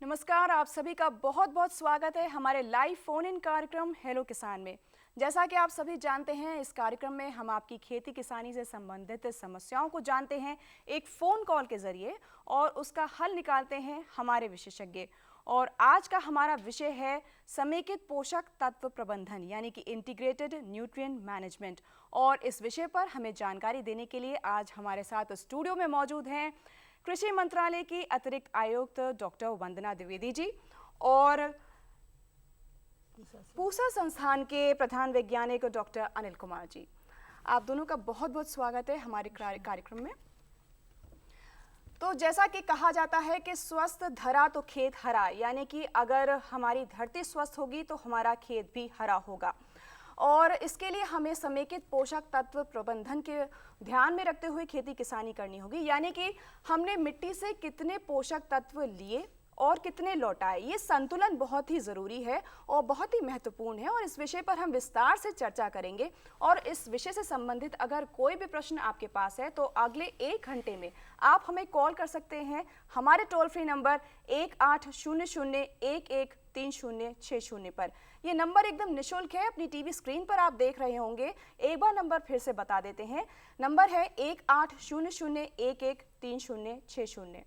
नमस्कार, आप सभी का बहुत बहुत स्वागत है हमारे लाइव फोन इन कार्यक्रम हेलो किसान में। जैसा कि आप सभी जानते हैं, इस कार्यक्रम में हम आपकी खेती किसानी से संबंधित समस्याओं को जानते हैं एक फ़ोन कॉल के ज़रिए और उसका हल निकालते हैं हमारे विशेषज्ञ। और आज का हमारा विषय है समेकित पोषक तत्व प्रबंधन यानी कि इंटीग्रेटेड न्यूट्रिएंट मैनेजमेंट। और इस विषय पर हमें जानकारी देने के लिए आज हमारे साथ स्टूडियो में मौजूद हैं कृषि मंत्रालय की अतिरिक्त आयुक्त डॉक्टर वंदना द्विवेदी जी और पूसा संस्थान के प्रधान वैज्ञानिक डॉक्टर अनिल कुमार जी। आप दोनों का बहुत बहुत स्वागत है हमारे कार्यक्रम में। तो जैसा कि कहा जाता है कि स्वस्थ धरा तो खेत हरा, यानी कि अगर हमारी धरती स्वस्थ होगी तो हमारा खेत भी हरा होगा। और इसके लिए हमें समेकित पोषक तत्व प्रबंधन के ध्यान में रखते हुए खेती किसानी करनी होगी, यानी कि हमने मिट्टी से कितने पोषक तत्व लिए और कितने लौटाए, ये संतुलन बहुत ही ज़रूरी है और बहुत ही महत्वपूर्ण है। और इस विषय पर हम विस्तार से चर्चा करेंगे। और इस विषय से संबंधित अगर कोई भी प्रश्न आपके पास है तो अगले 1 घंटे में आप हमें कॉल कर सकते हैं हमारे टोल फ्री नंबर 1800113060 पर। ये नंबर एकदम निःशुल्क है, अपनी टीवी स्क्रीन पर आप देख रहे होंगे। एक बार नंबर फिर से बता देते हैं, नंबर है 1800113060।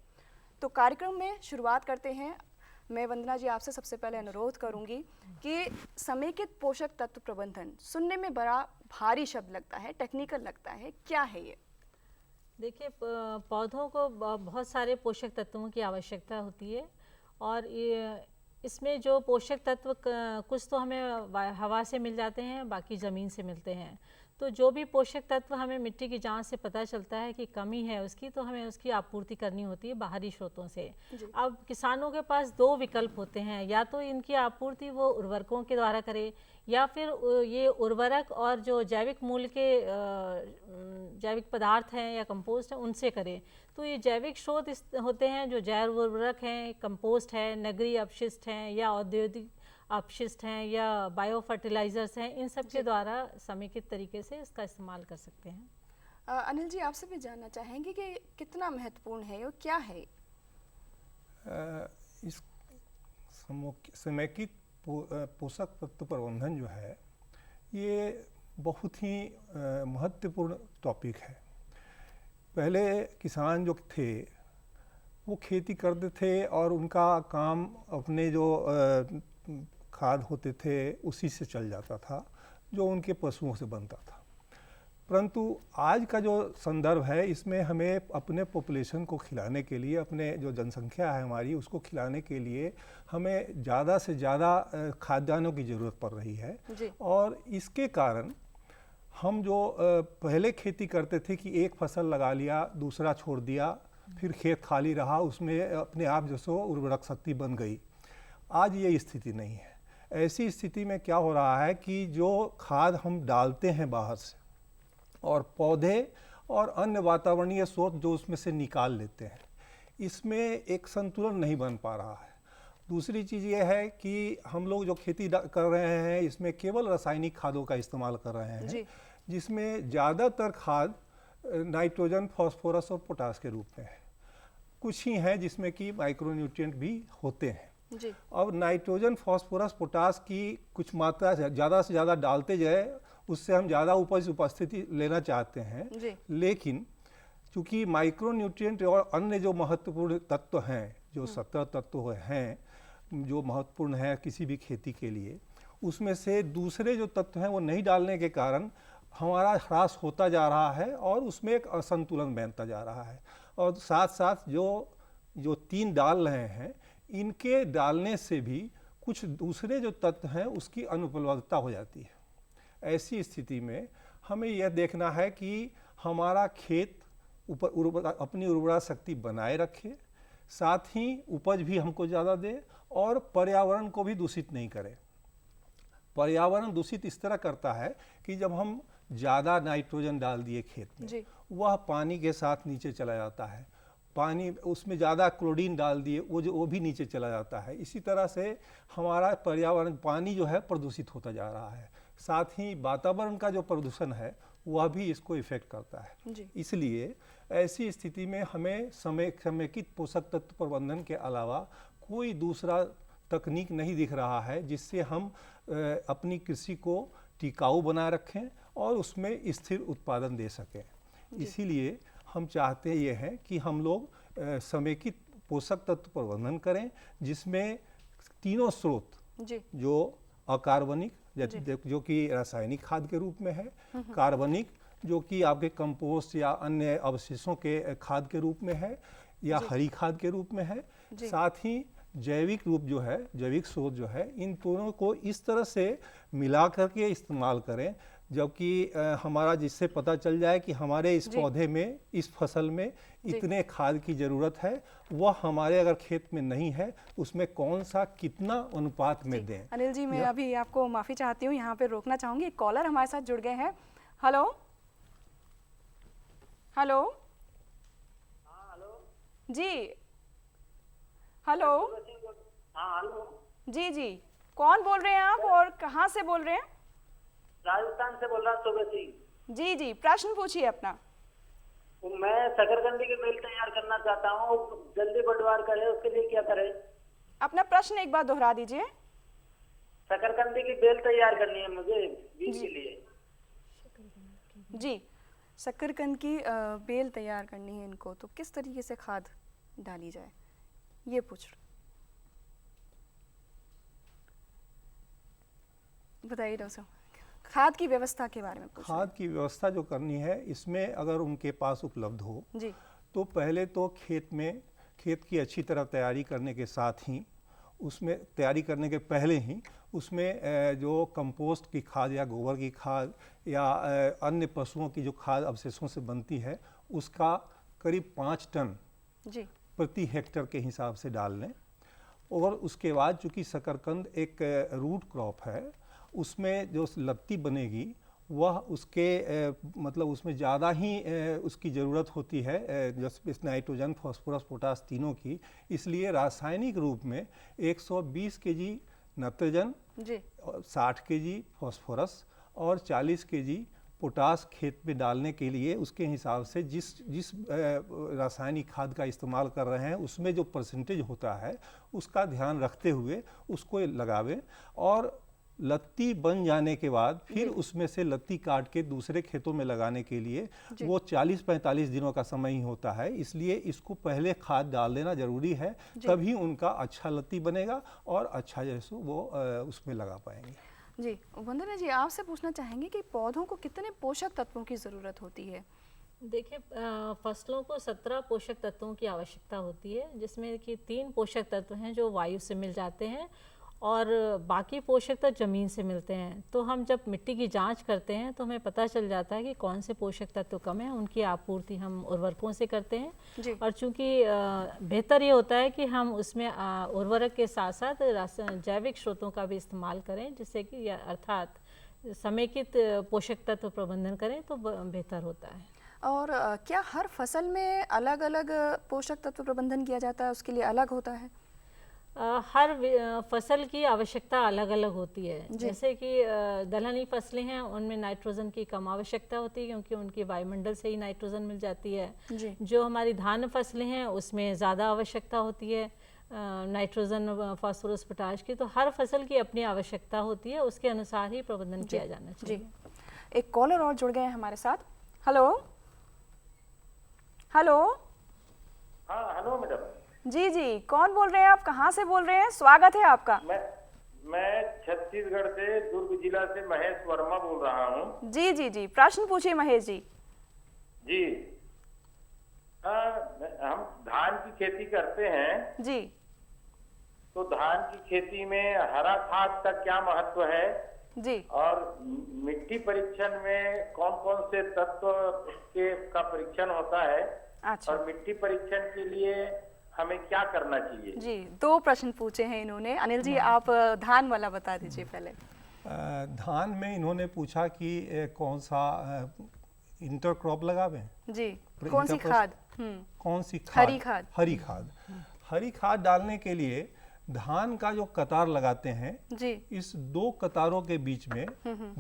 तो कार्यक्रम में शुरुआत करते हैं। मैं वंदना जी आपसे सबसे पहले अनुरोध करूंगी कि समेकित पोषक तत्व प्रबंधन सुनने में बड़ा भारी शब्द लगता है, टेक्निकल लगता है, क्या है ये? देखिए, पौधों को बहुत सारे पोषक तत्वों की आवश्यकता होती है और इसमें जो पोषक तत्व कुछ तो हमें हवा से मिल जाते हैं, बाकी ज़मीन से मिलते हैं। तो जो भी पोषक तत्व हमें मिट्टी की जांच से पता चलता है कि कमी है उसकी, तो हमें उसकी आपूर्ति करनी होती है बाहरी स्रोतों से। अब किसानों के पास 2 विकल्प होते हैं, या तो इनकी आपूर्ति वो उर्वरकों के द्वारा करे या फिर ये उर्वरक और जो जैविक मूल के जैविक पदार्थ हैं या कंपोस्ट हैं उनसे करें। तो ये जैविक स्रोत होते हैं जो जैव उर्वरक हैं, कंपोस्ट है, नगरीय अपशिष्ट हैं या औद्योगिक अपशिष्ट हैं या बायो फर्टिलाइजर्स हैं, इन सब के द्वारा समेकित तरीके से इसका इस्तेमाल कर सकते हैं। अनिल जी आपसे भी जानना चाहेंगे कि कितना महत्वपूर्ण है और क्या है? इस समेकित पोषक तत्व प्रबंधन जो है ये बहुत ही महत्वपूर्ण टॉपिक है। पहले किसान जो थे वो खेती करते थे और उनका काम अपने जो खाद होते थे उसी से चल जाता था जो उनके पशुओं से बनता था। परंतु आज का जो संदर्भ है इसमें हमें अपने पॉपुलेशन को खिलाने के लिए, अपने जो जनसंख्या है हमारी उसको खिलाने के लिए हमें ज़्यादा से ज़्यादा खाद्यान्नों की ज़रूरत पड़ रही है। और इसके कारण हम जो पहले खेती करते थे कि एक फसल लगा लिया, दूसरा छोड़ दिया, फिर खेत खाली रहा, उसमें अपने आप जैसो उर्वरक शक्ति बन गई। आज ये स्थिति नहीं है। ऐसी स्थिति में क्या हो रहा है कि जो खाद हम डालते हैं बाहर से और पौधे और अन्य वातावरणीय स्रोत जो उसमें से निकाल लेते हैं, इसमें एक संतुलन नहीं बन पा रहा है। दूसरी चीज़ ये है कि हम लोग जो खेती कर रहे हैं इसमें केवल रासायनिक खादों का इस्तेमाल कर रहे हैं, जिसमें ज़्यादातर खाद नाइट्रोजन, फास्फोरस और पोटास के रूप में है। कुछ ही हैं जिसमें कि माइक्रोन्यूट्रिएंट भी होते हैं। अब नाइट्रोजन, फास्फोरस, पोटास की कुछ मात्रा ज़्यादा से ज़्यादा डालते जाए, उससे हम ज़्यादा उपज उपस्थिति लेना चाहते हैं। लेकिन चूँकि माइक्रोन्यूट्रिएंट और अन्य जो महत्वपूर्ण तत्व हैं, जो 17 तत्व हैं जो महत्वपूर्ण हैं किसी भी खेती के लिए, उसमें से दूसरे जो तत्व हैं वो नहीं डालने के कारण हमारा ह्रास होता जा रहा है और उसमें एक असंतुलन बनता जा रहा है। और साथ साथ जो 3 डाल रहे हैं इनके डालने से भी कुछ दूसरे जो तत्व हैं उसकी अनुपलब्धता हो जाती है। ऐसी स्थिति में हमें यह देखना है कि हमारा खेत अपनी उर्वरा शक्ति बनाए रखे, साथ ही उपज भी हमको ज़्यादा दे और पर्यावरण को भी दूषित नहीं करे। पर्यावरण दूषित इस तरह करता है कि जब हम ज़्यादा नाइट्रोजन डाल दिए खेत में, वह पानी के साथ नीचे चला जाता है। पानी उसमें ज़्यादा क्लोरीन डाल दिए वो भी नीचे चला जाता है। इसी तरह से हमारा पर्यावरण, पानी जो है प्रदूषित होता जा रहा है। साथ ही वातावरण का जो प्रदूषण है वह भी इसको इफेक्ट करता है। इसलिए ऐसी स्थिति में हमें समेकित पोषक तत्व प्रबंधन के अलावा कोई दूसरा तकनीक नहीं दिख रहा है जिससे हम अपनी कृषि को टिकाऊ बना रखें और उसमें स्थिर उत्पादन दे सकें। इसीलिए हम चाहते ये हैं कि हम लोग समेकित पोषक तत्व प्रबंधन करें, जिसमें तीनों स्रोत जी जो अकार्बनिक जो कि रासायनिक खाद के रूप में है, कार्बनिक जो कि आपके कंपोस्ट या अन्य अवशेषों के खाद के रूप में है या हरी खाद के रूप में है, साथ ही जैविक रूप जो है, जैविक स्रोत जो है, इन दोनों को इस तरह से मिला करके इस्तेमाल करें जबकि हमारा जिससे पता चल जाए कि हमारे इस पौधे में, इस फसल में इतने खाद की ज़रूरत है, वह हमारे अगर खेत में नहीं है उसमें कौन सा कितना अनुपात में दें। अनिल जी, मैं अभी आपको माफ़ी चाहती हूँ, यहाँ पे रोकना चाहूँगी। एक कॉलर हमारे साथ जुड़ गए हैं। Hello hello. हाँ हेलो जी हेलो। हाँ हेलो जी जी, कौन बोल रहे हैं आप और कहाँ से बोल रहे हैं? राजस्थान से बोल रहा हूँ सुबह सिंह। जी जी, प्रश्न पूछिए अपना। मैं शकरकंदी की बेल तैयार करना चाहता हूँ, जल्दी पैदावार करे, उसके लिए क्या करें? अपना प्रश्न एक बार दोहरा दीजिए। शकरकंदी की बेल तैयार करनी है मुझे बीज के लिए। जी, शकरकंद की बेल तैयार करनी है इनको, तो किस तरीके से खाद डाली जाए, ये पूछ रहे। बताइए डॉक्टर साहब, खाद की व्यवस्था के बारे में पूछ रहे खाद की व्यवस्था जो करनी है, इसमें अगर उनके पास उपलब्ध हो हैं। जी तो पहले तो खेत की अच्छी तरह तैयारी करने के साथ ही, उसमें तैयारी करने के पहले ही उसमें जो कंपोस्ट की खाद या गोबर की खाद या अन्य पशुओं की जो खाद अवशेषों से बनती है, उसका करीब 5 टन जी प्रति हेक्टेयर के हिसाब से डाल लें। और उसके बाद चूँकि शकरकंद एक रूट क्रॉप है, उसमें जो लत्ती बनेगी वह उसके मतलब उसमें ज़्यादा ही उसकी ज़रूरत होती है, जैसे नाइट्रोजन, फास्फोरस, पोटास तीनों की। इसलिए रासायनिक रूप में 120 केजी नाइट्रोजन, जी 60 केजी फास्फोरस और 40 केजी पोटास खेत में डालने के लिए उसके हिसाब से जिस रासायनिक खाद का इस्तेमाल कर रहे हैं उसमें जो परसेंटेज होता है उसका ध्यान रखते हुए उसको लगावें। और लत्ती बन जाने के बाद फिर उसमें से लत्ती काट के दूसरे खेतों में लगाने के लिए वो 40-45 दिनों का समय ही होता है। इसलिए इसको पहले खाद डाल देना जरूरी है, तभी उनका अच्छा लत्ती बनेगा और अच्छा जैसे वो उसमें लगा पाएंगे। जी, वंदना जी, आपसे पूछना चाहेंगे कि पौधों को कितने पोषक तत्वों की ज़रूरत होती है? देखिए, फसलों को 17 पोषक तत्वों की आवश्यकता होती है, जिसमें कि 3 पोषक तत्व हैं जो वायु से मिल जाते हैं और बाकी पोषक तत्व ज़मीन से मिलते हैं। तो हम जब मिट्टी की जांच करते हैं तो हमें पता चल जाता है कि कौन से पोषक तत्व कम है, उनकी आपूर्ति हम उर्वरकों से करते हैं। जी। और चूंकि बेहतर ये होता है कि हम उसमें उर्वरक के साथ साथ जैविक स्रोतों का भी इस्तेमाल करें, जिससे कि अर्थात समेकित पोषक तत्व प्रबंधन करें तो बेहतर होता है। और क्या हर फसल में अलग अलग पोषक तत्व प्रबंधन किया जाता है, उसके लिए अलग होता है? हर फसल की आवश्यकता अलग अलग होती है। जैसे कि दलहनी फसलें हैं, उनमें नाइट्रोजन की कम आवश्यकता होती है क्योंकि उनकी वायुमंडल से ही नाइट्रोजन मिल जाती है। जी। जो हमारी धान फसलें हैं उसमें ज़्यादा आवश्यकता होती है नाइट्रोजन, फास्फोरस, पोटाश की। तो हर फसल की अपनी आवश्यकता होती है, उसके अनुसार ही प्रबंधन किया जाना चाहिए। जी। एक कॉलर और जुड़ गए हैं हमारे साथ। Hello hello. हाँ हेलो मैडम। जी जी, कौन बोल रहे हैं आप, कहाँ से बोल रहे हैं? स्वागत है आपका। मैं छत्तीसगढ़ से दुर्ग जिला से महेश वर्मा बोल रहा हूँ। जी जी जी, प्रश्न पूछिए महेश जी। जी हम धान की खेती करते हैं। जी। तो धान की खेती में हरा खाद का क्या महत्व है जी। और मिट्टी परीक्षण में कौन कौन से तत्व का परीक्षण होता है? अच्छा। और मिट्टी परीक्षण के लिए हमें क्या करना चाहिए? जी, 2 प्रश्न पूछे हैं इन्होंने। अनिल जी, आप धान वाला बता दीजिए पहले। धान में इन्होंने पूछा कि कौन सा इंटरक्रॉप लगावें। जी, कौन सी खाद? कौन सी खाद? हरी खाद। हरी खाद। हरी खाद डालने के लिए धान का जो कतार लगाते हैं जी। इस 2 कतारों के बीच में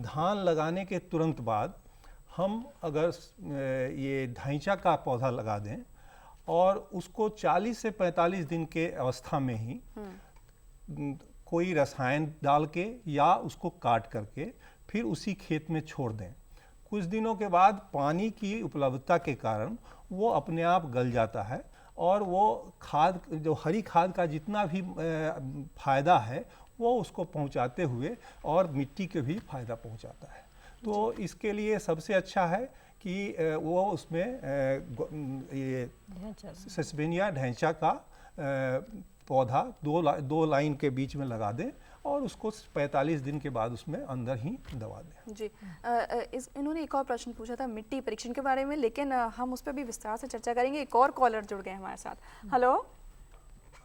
धान लगाने के तुरंत बाद हम अगर ये ढांचा का पौधा लगा दें और उसको 40 से 45 दिन के अवस्था में ही कोई रसायन डाल के या उसको काट करके फिर उसी खेत में छोड़ दें। कुछ दिनों के बाद पानी की उपलब्धता के कारण वो अपने आप गल जाता है और वो खाद, जो हरी खाद का जितना भी फायदा है वो उसको पहुंचाते हुए और मिट्टी के भी फायदा पहुंचाता है। तो इसके लिए सबसे अच्छा है कि वो उसमें ये सेसबेनिया ढैंचा का पौधा दो लाइन के बीच में लगा दें और उसको 45 दिन के बाद उसमें अंदर ही दबा दें। जी, इन्होंने एक और प्रश्न पूछा था मिट्टी परीक्षण के बारे में, लेकिन हम उस पर भी विस्तार से चर्चा करेंगे। एक और कॉलर जुड़ गए हमारे साथ। हेलो।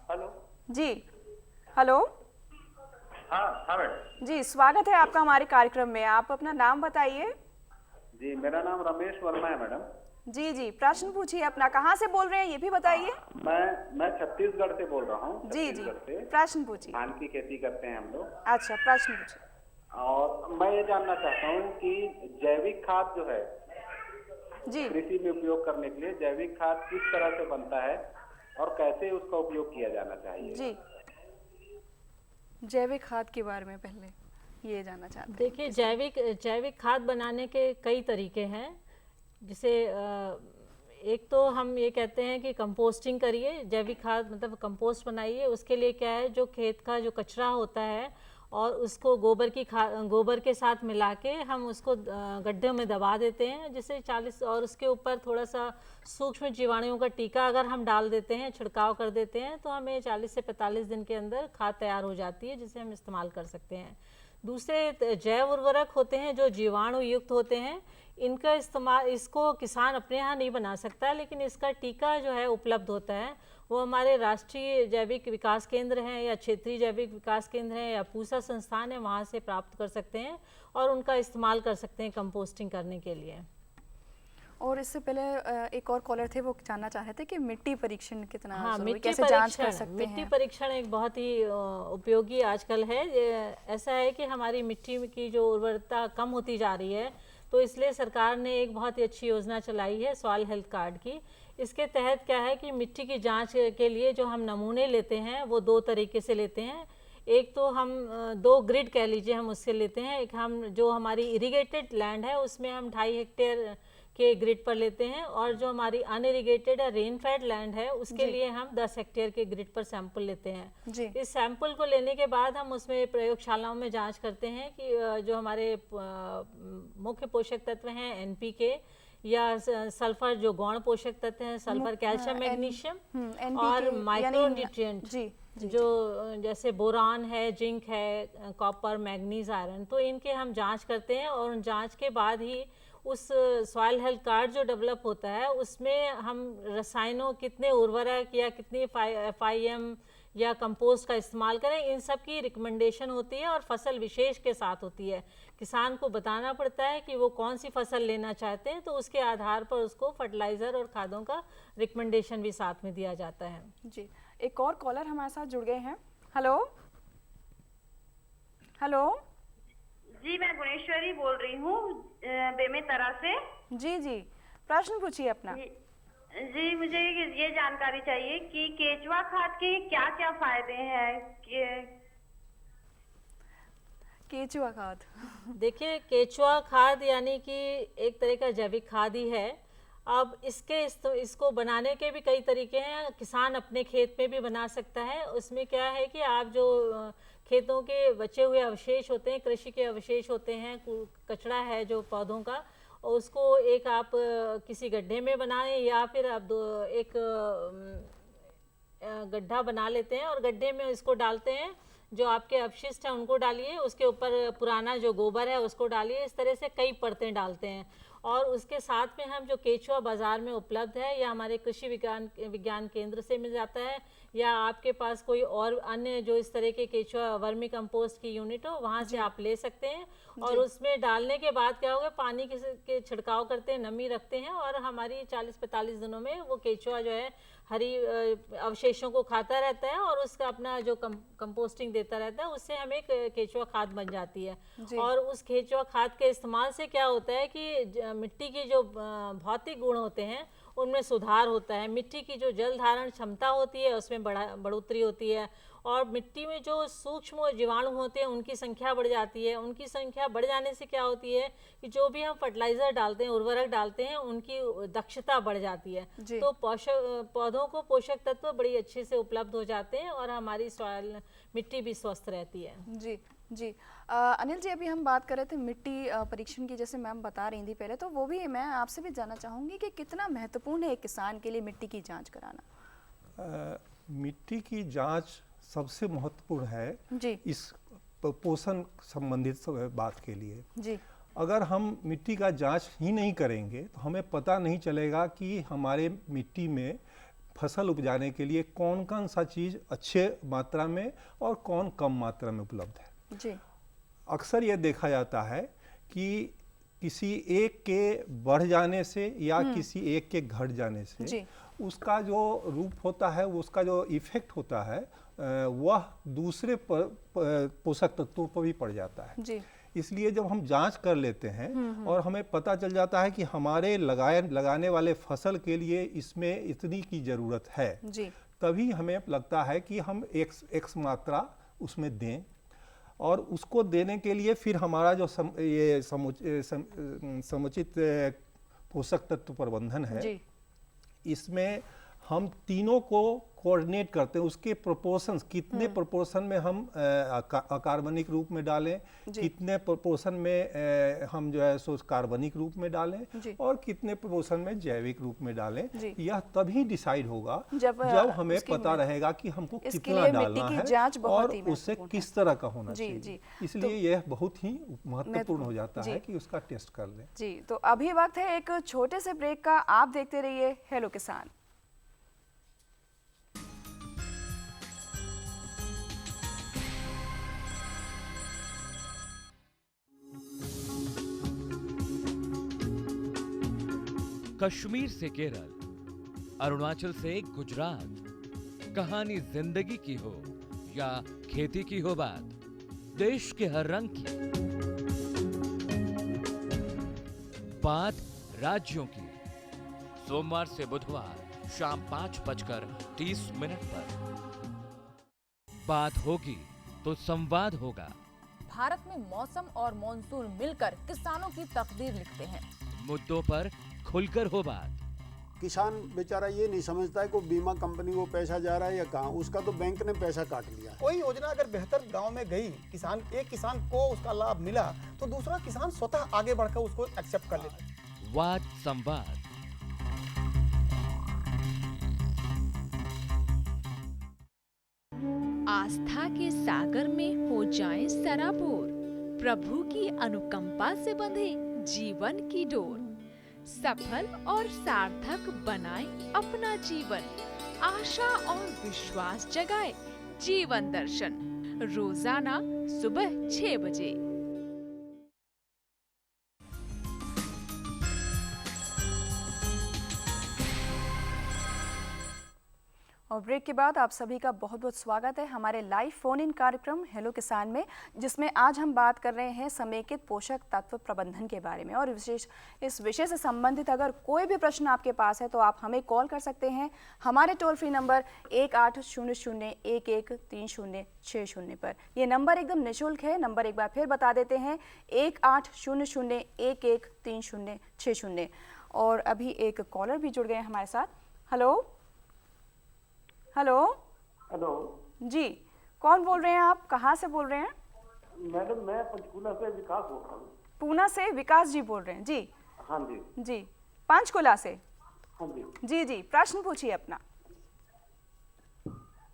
हेलो जी, हेलो। हाँ मैडम जी, स्वागत है आपका हमारे कार्यक्रम में। आप अपना नाम बताइए। जी, मेरा नाम रमेश वर्मा है मैडम। जी जी, प्रश्न पूछिए अपना। कहाँ से बोल रहे हैं ये भी बताइए। मैं छत्तीसगढ़ से बोल रहा हूँ। जी जी, छत्तीसगढ़ से प्रश्न पूछिए। धान की खेती करते हैं हम लोग। अच्छा, प्रश्न पूछिए। और मैं ये जानना चाहता हूँ कि जैविक खाद जो है जी कृषि में उपयोग करने के लिए जैविक खाद किस तरह से बनता है और कैसे उसका उपयोग किया जाना चाहिए? जी, जैविक खाद के बारे में पहले ये जानना चाहते हैं। देखिए, जैविक खाद बनाने के कई तरीके हैं। जिसे एक तो हम ये कहते हैं कि कंपोस्टिंग करिए। जैविक खाद मतलब कंपोस्ट बनाइए। उसके लिए क्या है, जो खेत का जो कचरा होता है और उसको गोबर के साथ मिला के हम उसको गड्ढे में दबा देते हैं, जिससे 40 और उसके ऊपर थोड़ा सा सूक्ष्म जीवाणुओं का टीका अगर हम डाल देते हैं, छिड़काव कर देते हैं, तो हमें 40 से 45 दिन के अंदर खाद तैयार हो जाती है, जिसे हम इस्तेमाल कर सकते हैं। दूसरे जैव उर्वरक होते हैं जो जीवाणु युक्त होते हैं। इनका इस्तेमाल, इसको किसान अपने यहाँ नहीं बना सकता, लेकिन इसका टीका जो है उपलब्ध होता है। वो हमारे राष्ट्रीय जैविक विकास केंद्र हैं या क्षेत्रीय जैविक विकास केंद्र हैं या पूसा संस्थान है, वहाँ से प्राप्त कर सकते हैं और उनका इस्तेमाल कर सकते हैं कंपोस्टिंग करने के लिए। और इससे पहले एक और कॉलर थे, वो जानना चाह रहे थे कि मिट्टी परीक्षण कितना हाँ, जरूरी, मिट्टी कैसे जांच कर सकते हैं? मिट्टी परीक्षण एक बहुत ही उपयोगी आजकल है। ऐसा है कि हमारी मिट्टी की जो उर्वरता कम होती जा रही है, तो इसलिए सरकार ने एक बहुत ही अच्छी योजना चलाई है सॉइल हेल्थ कार्ड की। इसके तहत क्या है कि मिट्टी की जांच के लिए जो हम नमूने लेते हैं वो 2 तरीके से लेते हैं। एक तो हम 2 ग्रिड कह लीजिए, हम उससे लेते हैं। एक हम जो हमारी इरिगेटेड लैंड है उसमें हम 2.5 हेक्टेयर के ग्रिड पर लेते हैं, और जो हमारी अनइरिगेटेड या रेन फेड लैंड है उसके लिए हम 10 हेक्टेयर के ग्रिड पर सैंपल लेते हैं। जी। इस सैंपल को लेने के बाद हम उसमें प्रयोगशालाओं में जांच करते हैं कि जो हमारे मुख्य पोषक तत्व हैं एनपीके या सल्फर, जो गौण पोषक तत्व हैं सल्फर, कैल्शियम, मैग्नीशियम और माइक्रो न्यूट्रिएंट जो जैसे बोरान है, जिंक है, कॉपर, मैग्नीज, आयरन, तो इनके हम जांच करते हैं। और उन जांच के बाद ही उस सॉइल हेल्थ कार्ड जो डेवलप होता है उसमें हम रसायनों, कितने उर्वरक या कितनी FIM या कंपोस्ट का इस्तेमाल करें, इन सब की रिकमेंडेशन होती है और फसल विशेष के साथ होती है। किसान को बताना पड़ता है कि वो कौन सी फसल लेना चाहते हैं, तो उसके आधार पर उसको फर्टिलाइज़र और खादों का रिकमेंडेशन भी साथ में दिया जाता है। जी, एक और कॉलर हमारे साथ जुड़ गए हैं। Hello hello. जी, मैं गुणेश्वरी बोल रही हूँ बेमेतरा से। जी जी, प्रश्न पूछिए अपना। जी, मुझे ये जानकारी चाहिए कि केचुआ खाद के क्या क्या फायदे हैं? केचुआ खाद देखिए, केचुआ खाद यानी कि एक तरह का जैविक खाद ही है। अब इसको बनाने के भी कई तरीके हैं। किसान अपने खेत में भी बना सकता है। उसमें क्या है कि आप जो खेतों के बचे हुए अवशेष होते हैं, कृषि के अवशेष होते हैं, कचरा है जो पौधों का, और उसको एक आप किसी गड्ढे में बनाएं या फिर आप एक गड्ढा बना लेते हैं और गड्ढे में इसको डालते हैं। जो आपके अपशिष्ट हैं उनको डालिए, उसके ऊपर पुराना जो गोबर है उसको डालिए। इस तरह से कई परतें डालते हैं और उसके साथ में हम जो केचुआ बाज़ार में उपलब्ध है या हमारे कृषि विज्ञान केंद्र से मिल जाता है, या आपके पास कोई और अन्य जो इस तरह के केचुआ वर्मी कंपोस्ट की यूनिट हो, वहाँ से आप ले सकते हैं। और उसमें डालने के बाद क्या होगा, पानी के छिड़काव करते हैं, नमी रखते हैं, और हमारी 40-45 दिनों में वो केचुआ जो है हरी अवशेषों को खाता रहता है और उसका अपना जो कंपोस्टिंग देता रहता है, उससे हमें केचुआ खाद बन जाती है। और उस केचुआ खाद के इस्तेमाल से क्या होता है कि मिट्टी की जो भौतिक गुण होते हैं उनमें सुधार होता है। मिट्टी की जो जल धारण क्षमता होती है उसमें बढ़ोतरी होती है, और मिट्टी में जो सूक्ष्म जीवाणु होते हैं उनकी संख्या बढ़ जाती है। उनकी संख्या बढ़ जाने से क्या होती है कि जो भी हम फर्टिलाइज़र डालते हैं, उर्वरक डालते हैं, उनकी दक्षता बढ़ जाती है। जी। तो पौधों को पोषक तत्व बड़ी अच्छे से उपलब्ध हो जाते हैं और हमारी सॉइल मिट्टी भी स्वस्थ रहती है। जी जी। अनिल जी, अभी हम बात कर रहे थे मिट्टी परीक्षण की, जैसे मैम बता रही थी पहले, तो वो भी मैं आपसे भी जानना चाहूँगी कि कितना महत्वपूर्ण है एक किसान के लिए मिट्टी की जांच कराना। मिट्टी की जांच सबसे महत्वपूर्ण है जी इस पोषण संबंधित बात के लिए। जी अगर हम मिट्टी का जांच ही नहीं करेंगे तो हमें पता नहीं चलेगा कि हमारे मिट्टी में फसल उपजाने के लिए कौन कौन सा चीज़ अच्छे मात्रा में और कौन कम मात्रा में उपलब्ध है। जी अक्सर ये देखा जाता है कि किसी एक के बढ़ जाने से या किसी एक के घट जाने से जी उसका जो रूप होता है, उसका जो इफेक्ट होता है, वह दूसरे पोषक तत्वों पर भी पड़ जाता है। जी इसलिए जब हम जांच कर लेते हैं और हमें पता चल जाता है कि हमारे लगाने वाले फसल के लिए इसमें इतनी की ज़रूरत है, जी तभी हमें लगता है कि हम एक्स मात्रा उसमें दें, और उसको देने के लिए फिर हमारा जो समुचित पोषक तत्व प्रबंधन है, जी इसमें हम तीनों को कोऑर्डिनेट करते हैं। उसके प्रोपोर्शंस, कितने प्रोपोर्शन में हम अकार्बनिक रूप में डालें, कितने प्रोपोर्शन में हम जो है सो कार्बनिक रूप में डालें, और कितने प्रोपोर्शन में जैविक रूप में डालें, यह तभी डिसाइड होगा जब हमें पता रहेगा कि हमको कितना डालना है और उससे किस तरह का होना चाहिए। इसलिए यह बहुत ही महत्वपूर्ण हो जाता है कि उसका टेस्ट कर लें। जी, तो अभी वक्त है एक छोटे से ब्रेक का। आप देखते रहिए हेलो किसान। कश्मीर से केरल, अरुणाचल से गुजरात, कहानी जिंदगी की हो या खेती की हो बात, देश के हर रंग की बात राज्यों की। सोमवार से बुधवार शाम 5:30 पर बात होगी तो संवाद होगा। भारत में मौसम और मॉनसून मिलकर किसानों की तकदीर लिखते हैं। मुद्दों पर खुलकर हो बात। किसान बेचारा ये नहीं समझता है को बीमा कंपनी को पैसा जा रहा है या कहाँ, उसका तो बैंक ने पैसा काट लिया। कोई योजना अगर बेहतर गांव में गई, एक किसान को उसका लाभ मिला, तो दूसरा किसान स्वतः आगे बढ़कर उसको एक्सेप्ट कर लेता है। वाद संवाद। आस्था के सागर में हो जाएं सराबोर, प्रभु की अनुकंपा से बंधे जीवन की डोर। सफल और सार्थक बनाएं अपना जीवन, आशा और विश्वास जगाए जीवन दर्शन। रोजाना सुबह 6 बजे। और ब्रेक के बाद आप सभी का बहुत बहुत स्वागत है हमारे लाइव फोन इन कार्यक्रम हेलो किसान में, जिसमें आज हम बात कर रहे हैं समेकित पोषक तत्व प्रबंधन के बारे में। और इस विषय से संबंधित अगर कोई भी प्रश्न आपके पास है तो आप हमें कॉल कर सकते हैं हमारे टोल फ्री नंबर 1800113060 पर। ये नंबर एकदम निःशुल्क है। नंबर एक बार फिर बता देते हैं 1800113060। और अभी एक कॉलर भी जुड़ गए हैं हमारे साथ। हेलो हेलो हेलो जी, कौन बोल रहे हैं आप, कहाँ से बोल रहे हैं? मैडम, मैं पंचकूला से विकास बोल रहा हूँ। पूना से विकास जी बोल रहे हैं जी? हाँ जी। जी, पंचकुला से? हाँ जी। जी जी, प्रश्न पूछिए अपना।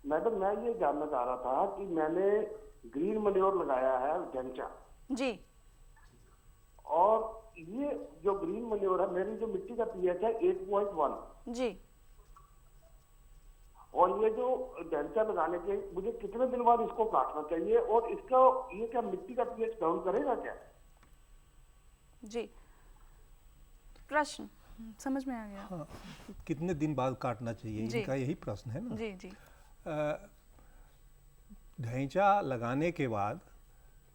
मैडम, मैं ये जानना चाह रहा था कि मैंने ग्रीन मैन्योर लगाया है ढेंचा जी, और ये जो ग्रीन मैन्योर है, मेरी जो मिट्टी का पीएच है 8.1 जी, और ये जो ढेंचा लगाने के मुझे कितने दिन बाद इसको काटना चाहिए, और इसका ये क्या मिट्टी का पीएच डाउन करेगा क्या? जी, प्रश्न समझ में आ गया। हाँ, कितने दिन बाद काटना चाहिए, इनका यही प्रश्न है ना। जी जी। ढैंचा लगाने के बाद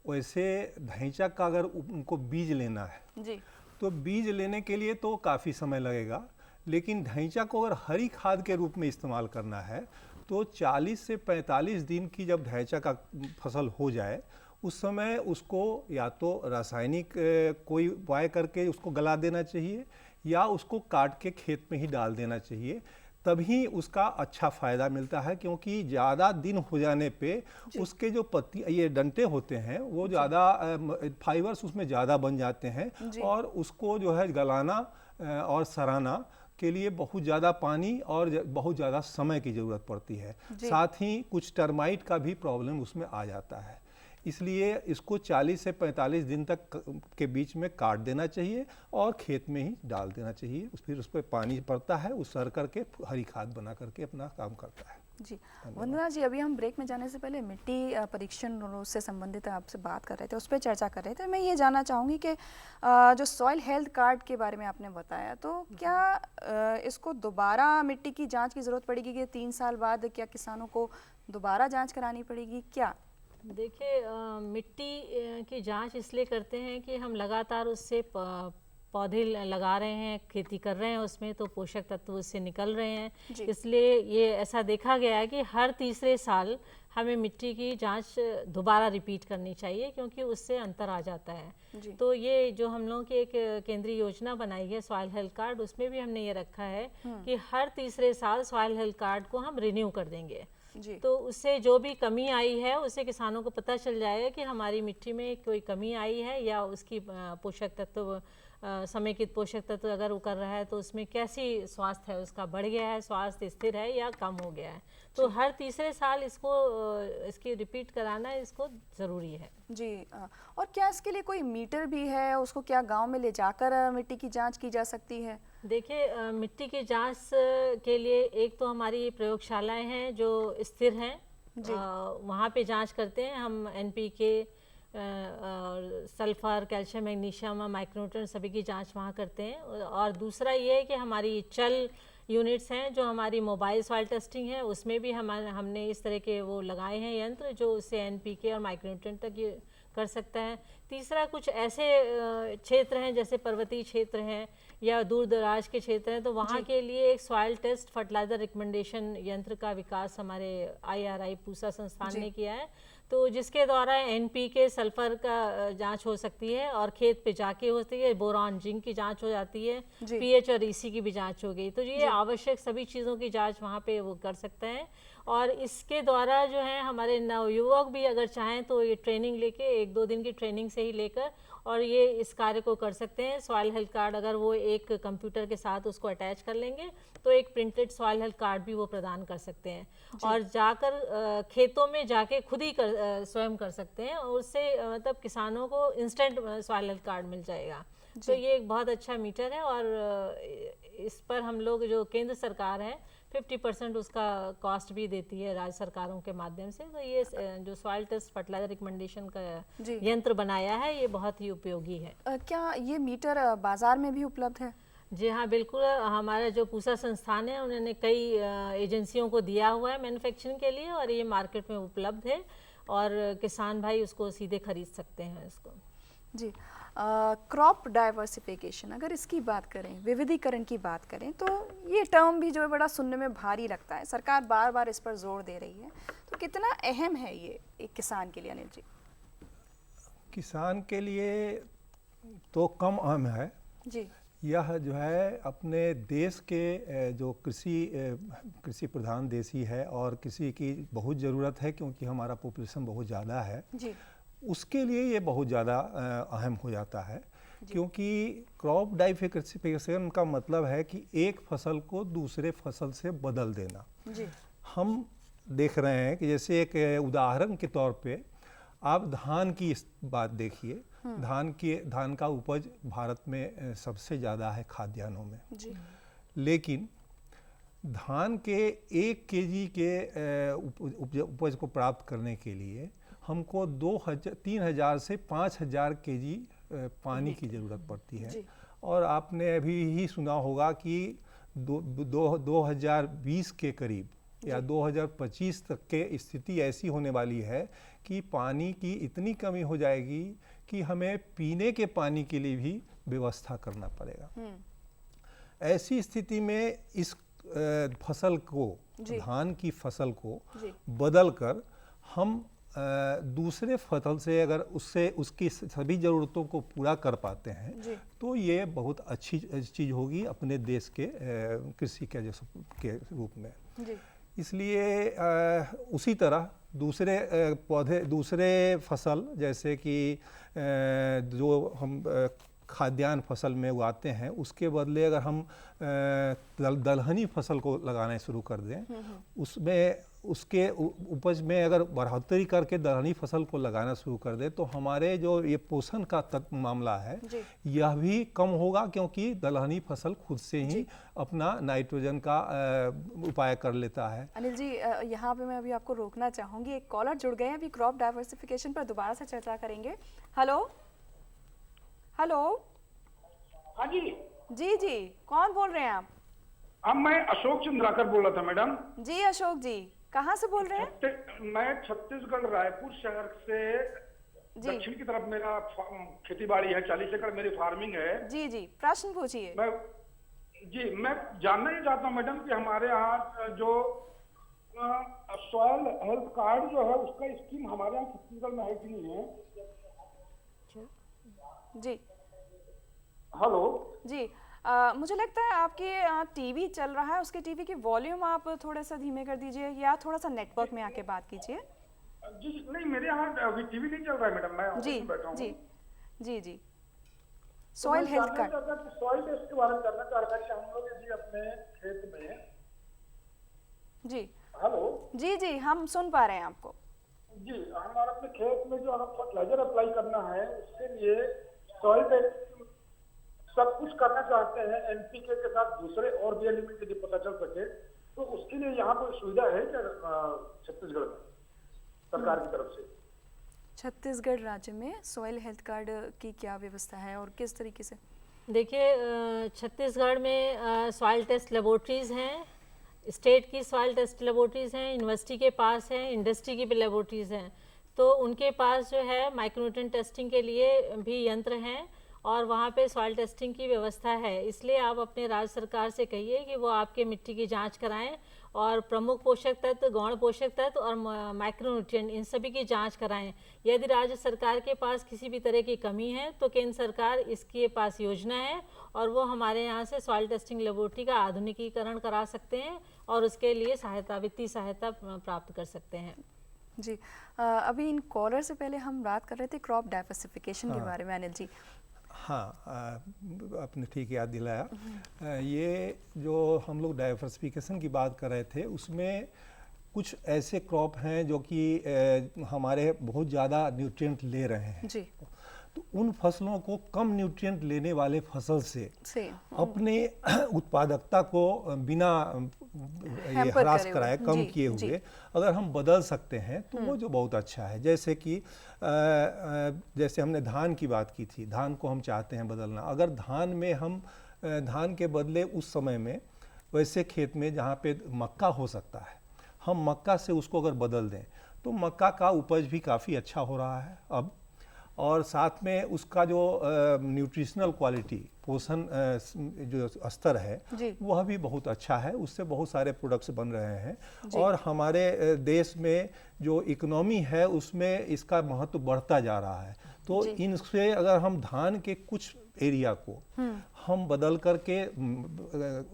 वैसे ढैंचा का अगर उनको बीज लेना है जी, तो बीज लेने के लिए तो काफ़ी समय लगेगा, लेकिन ढैंचा को अगर हरी खाद के रूप में इस्तेमाल करना है तो 40 से 45 दिन की जब ढैंचा का फसल हो जाए उस समय उसको या तो रासायनिक कोई उपाय करके उसको गला देना चाहिए या उसको काट के खेत में ही डाल देना चाहिए, तभी उसका अच्छा फ़ायदा मिलता है। क्योंकि ज़्यादा दिन हो जाने पे उसके जो पत्ती ये डंटे होते हैं वो ज़्यादा फाइबर्स उसमें ज़्यादा बन जाते हैं और उसको जो है गलाना और सराना के लिए बहुत ज़्यादा पानी और बहुत ज़्यादा समय की ज़रूरत पड़ती है। साथ ही कुछ टर्माइट का भी प्रॉब्लम उसमें आ जाता है, इसलिए इसको 40 से 45 दिन तक के बीच में काट देना चाहिए और खेत में ही डाल देना चाहिए। फिर उस पर पानी पड़ता है, उस सर करके हरी खाद बना करके अपना काम करता है। जी वंदना जी, अभी हम ब्रेक में जाने से पहले मिट्टी परीक्षण से संबंधित आपसे बात कर रहे थे, उस पर चर्चा कर रहे थे। मैं ये जानना चाहूँगी कि जो सॉइल हेल्थ कार्ड के बारे में आपने बताया, तो क्या इसको दोबारा मिट्टी की जांच की ज़रूरत पड़ेगी कि 3 साल बाद क्या किसानों को दोबारा जांच करानी पड़ेगी क्या? देखिए, मिट्टी की जांच इसलिए करते हैं कि हम लगातार उससे पौधे लगा रहे हैं, खेती कर रहे हैं, उसमें तो पोषक तत्व उससे निकल रहे हैं। इसलिए ये ऐसा देखा गया है कि हर तीसरे साल हमें मिट्टी की जांच दोबारा रिपीट करनी चाहिए, क्योंकि उससे अंतर आ जाता है। तो ये जो हम लोगों की एक केंद्रीय योजना बनाई है सॉइल हेल्थ कार्ड, उसमें भी हमने ये रखा है कि हर तीसरे साल सॉइल हेल्थ कार्ड को हम रिन्यू कर देंगे। तो उससे जो भी कमी आई है उससे किसानों को पता चल जाएगा कि हमारी मिट्टी में कोई कमी आई है या उसकी पोषक तत्व समेकित पोषक तत्व अगर वो कर रहा है तो उसमें कैसी स्वास्थ्य है, उसका बढ़ गया है, स्वास्थ्य स्थिर है या कम हो गया है। तो हर तीसरे साल इसकी रिपीट कराना इसको ज़रूरी है। जी, और क्या इसके लिए कोई मीटर भी है, उसको क्या गांव में ले जाकर मिट्टी की जांच की जा सकती है? देखिए, मिट्टी की जांच के लिए एक तो हमारी प्रयोगशालाएं हैं जो स्थिर हैं, वहाँ पे जांच करते हैं हम। NPK, sulphur, calcium, magnesium, micronutrient सभी की जांच वहाँ करते हैं। और दूसरा ये है कि हमारी चल यूनिट्स हैं जो हमारी मोबाइल सॉइल टेस्टिंग है, उसमें भी हमने इस तरह के वो लगाए हैं यंत्र जो उससे NPK और माइक्रोन्यूट्रिएंट तक ये कर सकता है। तीसरा, कुछ ऐसे क्षेत्र हैं जैसे पर्वतीय क्षेत्र हैं या दूर दराज के क्षेत्र हैं, तो वहाँ के लिए एक सॉइल टेस्ट फर्टिलाइजर रिकमेंडेशन यंत्र का विकास हमारे IRI पूसा संस्थान ने किया है, तो जिसके द्वारा NPK, सल्फर का जांच हो सकती है और खेत पे जाके होती है, बोरॉन, जिंक की जांच हो जाती है, pH और EC की भी जांच हो गई। तो ये आवश्यक सभी चीज़ों की जांच वहाँ पे वो कर सकते हैं। और इसके द्वारा जो है हमारे नवयुवक भी अगर चाहें तो ये ट्रेनिंग लेके 1-2 दिन की ट्रेनिंग से ही लेकर और ये इस कार्य को कर सकते हैं। सॉइल हेल्थ कार्ड अगर वो एक कंप्यूटर के साथ उसको अटैच कर लेंगे तो एक प्रिंटेड सॉइल हेल्थ कार्ड भी वो प्रदान कर सकते हैं और जाकर खेतों में जाके खुद ही स्वयं कर सकते हैं और उससे मतलब किसानों को इंस्टेंट सॉइल हेल्थ कार्ड मिल जाएगा। तो ये एक बहुत अच्छा मीटर है और इस पर हम लोग जो केंद्र सरकार है 50% उसका कॉस्ट भी देती है राज्य सरकारों के माध्यम से। तो ये जो सॉइल टेस्ट फर्टिलाइजर रिकमेंडेशन का यंत्र बनाया है ये बहुत ही उपयोगी है। क्या ये मीटर बाजार में भी उपलब्ध है? जी हाँ, बिल्कुल। हमारा जो पूसा संस्थान है उन्होंने कई एजेंसियों को दिया हुआ है मैन्युफैक्चरिंग के लिए और ये मार्केट में उपलब्ध है और किसान भाई उसको सीधे खरीद सकते हैं इसको। जी, क्रॉप डाइवर्सिफिकेशन अगर इसकी बात करें, विविधीकरण की बात करें, तो ये टर्म भी जो है बड़ा सुनने में भारी लगता है। सरकार बार बार इस पर जोर दे रही है, तो कितना अहम है ये एक किसान के लिए अनिल जी? किसान के लिए तो कम अहम है जी। यह जो है अपने देश के जो कृषि प्रधान देश ही है और कृषि की बहुत ज़रूरत है क्योंकि हमारा पॉपुलेशन बहुत ज़्यादा है जी। उसके लिए ये बहुत ज़्यादा अहम हो जाता है क्योंकि क्रॉप डाइवर्सिफिकेशन का मतलब है कि एक फसल को दूसरे फसल से बदल देना। जी। हम देख रहे हैं कि जैसे एक उदाहरण के तौर पे आप धान की बात देखिए। धान का उपज भारत में सबसे ज़्यादा है खाद्यान्नों में जी। लेकिन धान के 1 kg के उपज को प्राप्त करने के लिए हमको 3000 से 5000 kg पानी की ज़रूरत पड़ती है। और आपने अभी ही सुना होगा कि 2020 के करीब या 2025 तक के स्थिति ऐसी होने वाली है कि पानी की इतनी कमी हो जाएगी कि हमें पीने के पानी के लिए भी व्यवस्था करना पड़ेगा। ऐसी स्थिति में इस फसल को, धान की फसल को बदल कर हम दूसरे फसल से अगर उसकी सभी ज़रूरतों को पूरा कर पाते हैं तो ये बहुत अच्छी चीज़ होगी अपने देश के कृषि के रूप में। इसलिए उसी तरह दूसरे पौधे, दूसरे फसल जैसे कि जो हम खाद्यान्न फसल में उगाते हैं उसके बदले अगर हम दलहनी फसल को लगाना शुरू कर दें, उसमें उसके उपज में अगर बढ़ोतरी करके दलहनी फसल को लगाना शुरू कर दें तो हमारे जो ये पोषण का मामला है यह भी कम होगा, क्योंकि दलहनी फसल खुद से ही अपना नाइट्रोजन का उपाय कर लेता है। अनिल जी, यहाँ पे मैं अभी आपको रोकना चाहूँगी, एक कॉलर जुड़ गए हैं, अभी क्रॉप डाइवर्सिफिकेशन पर दोबारा से चर्चा करेंगे। Hello hello. हाँ जी जी, कौन बोल रहे हैं आप? अब मैं अशोक चंद्राकर बोल रहा था मैडम। जी अशोक जी, कहाँ से बोल रहे हैं? मैं छत्तीसगढ़ रायपुर शहर से दक्षिण की तरफ मेरा खेती बाड़ी है, 40 एकड़ मेरी फार्मिंग है। जी, प्रश्न पूछिए। मैं जानना ही चाहता हूँ मैडम कि हमारे यहाँ जो सॉइल हेल्थ कार्ड जो है उसका स्कीम हमारे यहाँ छत्तीसगढ़ में है कि नहीं है? जी हेलो जी, मुझे लगता है आपकी टीवी चल रहा है, उसके टीवी की वॉल्यूम आप थोड़ा सा धीमे कर दीजिए या थोड़ा सा नेटवर्क में आके बात कीजिए। जी नहीं, मेरे यहाँ अभी टीवी नहीं चल रहा है मैडम, मैं ऑफिस में बैठा हूँ। जी soil health card, soil test के बारे में जानना चाह रहा था कि हम लोग यदि अपने खेत में। जी हेलो। जी, हम सुन पा रहे हैं आपको। जी, हमारे अपने खेत में जो हम फर्टिलाइजर अप्लाई करना है उसके लिए सॉइल टेस्ट सब कुछ करना चाहते हैं, एनपीके के साथ दूसरे और भी एलिमेंट यदि पता चल सके तो उसके लिए यहाँ कोई सुविधा है क्या छत्तीसगढ़ में सरकार की तरफ से? छत्तीसगढ़ राज्य में सॉइल हेल्थ कार्ड की क्या व्यवस्था है और किस तरीके से? देखिए, छत्तीसगढ़ में सॉइल टेस्ट लेबोरेटरीज़ हैं, स्टेट की सॉइल टेस्ट लेबोरेटरीज़ हैं, यूनिवर्सिटी के पास हैं, इंडस्ट्री की भी लेबोरेटरीज़ हैं, तो उनके पास जो है माइक्रोन्यूट्रिएंट टेस्टिंग के लिए भी यंत्र हैं और वहाँ पे सॉइल टेस्टिंग की व्यवस्था है। इसलिए आप अपने राज्य सरकार से कहिए कि वो आपके मिट्टी की जांच कराएं और प्रमुख पोषक तत्व, गौण पोषक तत्व और माइक्रोन्यूट्रिएंट इन सभी की जांच कराएं। यदि राज्य सरकार के पास किसी भी तरह की कमी है तो केंद्र सरकार इसके पास योजना है और वो हमारे यहाँ से सॉइल टेस्टिंग लेबोरेटरी का आधुनिकीकरण करा सकते हैं और उसके लिए वित्तीय सहायता प्राप्त कर सकते हैं। जी, अभी इन कॉलर से पहले हम बात कर रहे थे क्रॉप डाइवर्सिफिकेशन के बारे में। अनिल जी, हाँ, आपने ठीक याद दिलाया। ये जो हम लोग डाइवर्सिफिकेशन की बात कर रहे थे उसमें कुछ ऐसे क्रॉप हैं जो कि हमारे बहुत ज़्यादा न्यूट्रिएंट ले रहे हैं जी, तो उन फसलों को कम न्यूट्रिएंट लेने वाले फसल से अपने उत्पादकता को बिना ह्रास कराए, कम किए हुए अगर हम बदल सकते हैं तो वो जो बहुत अच्छा है। जैसे कि जैसे हमने धान की बात की थी, धान को हम चाहते हैं बदलना। अगर धान में हम धान के बदले उस समय में वैसे खेत में जहाँ पे मक्का हो सकता है, हम मक्का से उसको अगर बदल दें तो मक्का का उपज भी काफ़ी अच्छा हो रहा है अब, और साथ में उसका जो न्यूट्रिशनल क्वालिटी, पोषण जो स्तर है वह भी बहुत अच्छा है, उससे बहुत सारे प्रोडक्ट्स बन रहे हैं और हमारे देश में जो इकोनॉमी है उसमें इसका महत्व बढ़ता जा रहा है। तो इनसे अगर हम धान के कुछ एरिया को हम बदल करके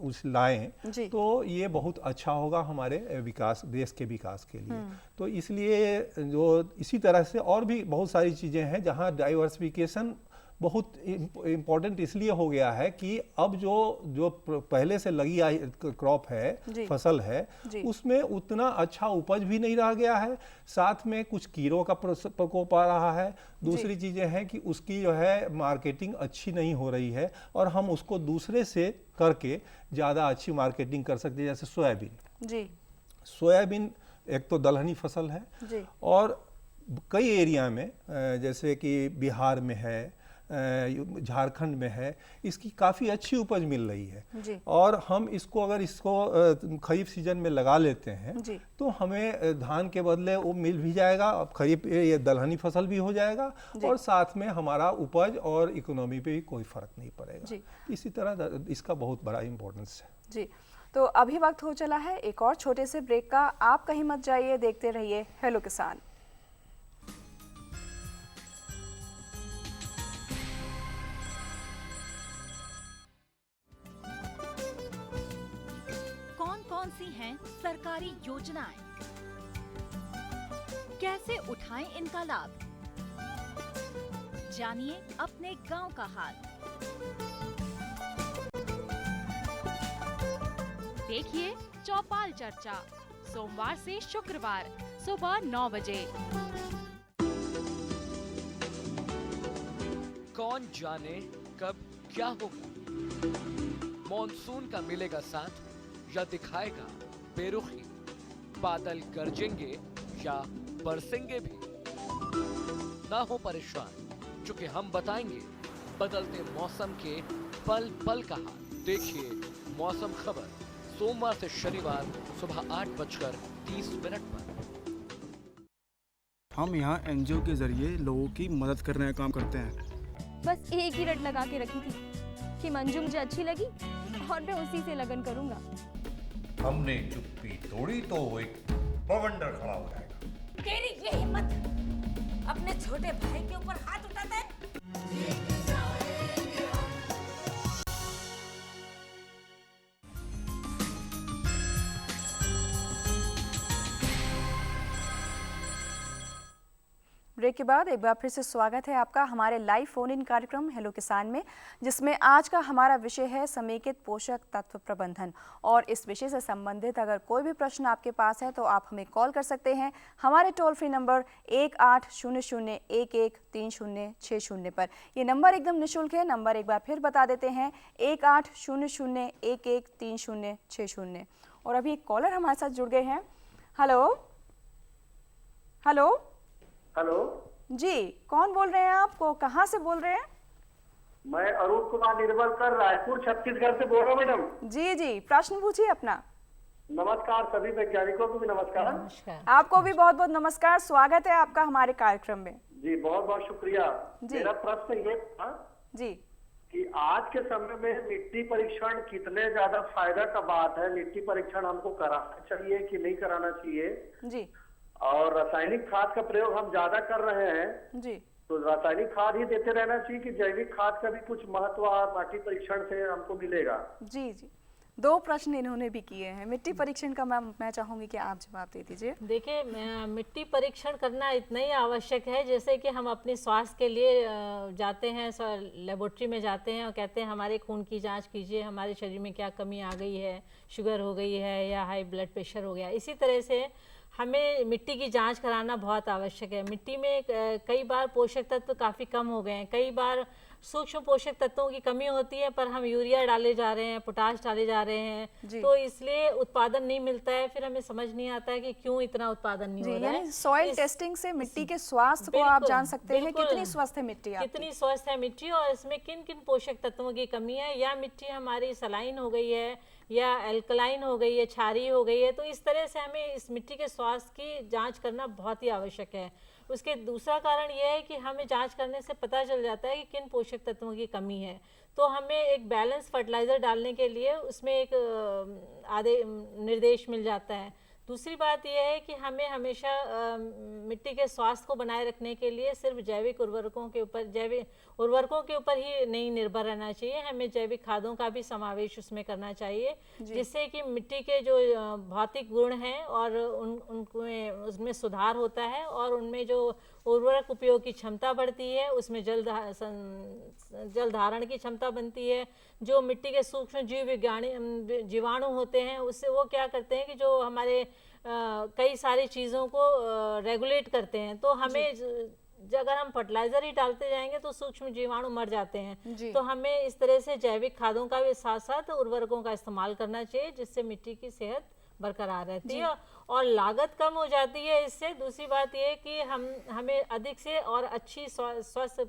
उस लाएं तो ये बहुत अच्छा होगा हमारे विकास, देश के विकास के लिए। तो इसलिए जो इसी तरह से और भी बहुत सारी चीज़ें हैं जहां डाइवर्सिफिकेशन बहुत इम्पोर्टेंट इसलिए हो गया है कि अब जो पहले से लगी आई क्रॉप है, फसल है, उसमें उतना अच्छा उपज भी नहीं रह गया है, साथ में कुछ कीड़ों का प्रकोप आ रहा है। दूसरी चीज़ें हैं कि उसकी जो है मार्केटिंग अच्छी नहीं हो रही है और हम उसको दूसरे से करके ज़्यादा अच्छी मार्केटिंग कर सकते हैं। जैसे सोयाबीन, सोयाबीन एक तो दलहनी फसल है और कई एरिया में जैसे कि बिहार में है, झारखंड में है, इसकी काफ़ी अच्छी उपज मिल रही है जी। और हम इसको खरीफ सीजन में लगा लेते हैं जी। तो हमें धान के बदले वो मिल भी जाएगा, अब खरीफ ये दलहनी फसल भी हो जाएगा और साथ में हमारा उपज और इकोनॉमी पे भी कोई फर्क नहीं पड़ेगा। इसी तरह इसका बहुत बड़ा इम्पोर्टेंस है जी। तो अभी वक्त हो चला है एक और छोटे से ब्रेक का, आप कहीं मत जाइए, देखते रहिए हेलो किसान। कौन कौन सी हैं सरकारी योजनाएं, कैसे उठाएं इनका लाभ, जानिए अपने गांव का हाल। देखिए चौपाल चर्चा सोमवार से शुक्रवार सुबह 9 बजे। कौन जाने कब क्या होगा, मॉनसून का मिलेगा साथ या दिखाएगा बेरुखी, बादल गरजेंगे या बरसेंगे भी। ना हो परेशान, चूंकि हम बताएंगे बदलते मौसम के पल पल का हाल। देखिए मौसम खबर सोमवार से शनिवार सुबह 8:30 पर। हम यहाँ एनजीओ के जरिए लोगों की मदद करने का काम करते हैं। बस एक ही रट लगा के रखी थी कि मंजू मुझे अच्छी लगी और मैं उसी से लगन करूंगा। हमने चुप्पी तोड़ी तो वो एक बवंडर खड़ा हो जाएगा। तेरी ये हिम्मत अपने छोटे भाई के ऊपर हाथ उठाता है। ब्रेक के बाद एक बार फिर से स्वागत है आपका हमारे लाइव फोन इन कार्यक्रम हेलो किसान में, जिसमें आज का हमारा विषय है समेकित पोषक तत्व प्रबंधन। और इस विषय से संबंधित अगर कोई भी प्रश्न आपके पास है तो आप हमें कॉल कर सकते हैं हमारे टोल फ्री नंबर 1800113060 पर। ये नंबर एकदम निःशुल्क है, नंबर एक बार फिर बता देते हैं 1800113060। और अभी एक कॉलर हमारे साथ जुड़ गए हैं। हेलो हेलो हेलो जी, कौन बोल रहे हैं आपको, कहाँ से बोल रहे हैं? मैं अरुण कुमार निर्मलकर रायपुर छत्तीसगढ़ से बोल रहा हूँ मैडम। जी जी, प्रश्न पूछिए अपना। नमस्कार, सभी वैज्ञानिकों को भी नमस्कार। आपको भी बहुत बहुत नमस्कार, स्वागत है आपका हमारे कार्यक्रम में। जी बहुत बहुत शुक्रिया। मेरा प्रश्न ये था जी कि आज के समय में मिट्टी परीक्षण कितने ज्यादा फायदा का बात है, मिट्टी परीक्षण हमको कराना चाहिए कि नहीं कराना चाहिए जी, और रासायनिक खाद का प्रयोग हम ज्यादा कर रहे हैं जी, तो रासायनिक खाद ही देते रहना चाहिए कि जैविक खाद का भी कुछ महत्व माटी परीक्षण से हमको मिलेगा? जी जी, दो प्रश्न इन्होंने भी किए हैं। मिट्टी परीक्षण का मैं चाहूंगी कि आप जवाब दे दीजिए। देखिए, मिट्टी परीक्षण करना इतना ही आवश्यक है जैसे कि हम अपने स्वास्थ्य के लिए जाते हैं, लेबोरेटरी में जाते हैं और कहते हैं हमारे खून की जांच कीजिए, हमारे शरीर में क्या कमी आ गई है, शुगर हो गई है या हाई ब्लड प्रेशर हो गया। इसी तरह से हमें मिट्टी की जांच कराना बहुत आवश्यक है। मिट्टी में कई बार पोषक तत्व काफ़ी कम हो गए हैं, कई बार सूक्ष्म पोषक तत्वों की कमी होती है, पर हम यूरिया डाले जा रहे हैं, पोटाश डाले जा रहे हैं, तो इसलिए उत्पादन नहीं मिलता है। फिर हमें समझ नहीं आता है कि क्यों इतना उत्पादन नहीं हो रहा है। सॉइल टेस्टिंग से मिट्टी के स्वास्थ्य को आप जान सकते हैं, कितनी स्वस्थ है मिट्टी, कितनी स्वस्थ है मिट्टी और इसमें किन किन पोषक तत्वों की कमी है, या मिट्टी हमारी सलाइन हो गई है या एल्कलाइन हो गई है, क्षारीय हो गई है। तो इस तरह से हमें इस मिट्टी के स्वास्थ्य की जांच करना बहुत ही आवश्यक है। उसके दूसरा कारण यह है कि हमें जांच करने से पता चल जाता है कि किन पोषक तत्वों की कमी है, तो हमें एक बैलेंस फर्टिलाइज़र डालने के लिए उसमें एक निर्देश मिल जाता है। दूसरी बात यह है कि हमें हमेशा मिट्टी के स्वास्थ्य को बनाए रखने के लिए सिर्फ जैविक उर्वरकों के ऊपर ही नहीं निर्भर रहना चाहिए, हमें जैविक खादों का भी समावेश उसमें करना चाहिए, जिससे कि मिट्टी के जो भौतिक गुण हैं और उसमें सुधार होता है और उनमें जो उर्वरक उपयोग की क्षमता बढ़ती है, उसमें जल धारण की क्षमता बनती है। जो मिट्टी के सूक्ष्म जीवाणु होते हैं उससे वो क्या करते हैं कि जो हमारे कई सारी चीज़ों को रेगुलेट करते हैं। तो हमें अगर हम फर्टिलाइजर ही डालते जाएंगे तो सूक्ष्म जीवाणु मर जाते हैं। तो हमें इस तरह से जैविक खादों का भी साथ साथ उर्वरकों का इस्तेमाल करना चाहिए, जिससे मिट्टी की सेहत बरकरार रहती है और लागत कम हो जाती है इससे। दूसरी बात ये कि हमें अधिक से और अच्छी स्वस्थ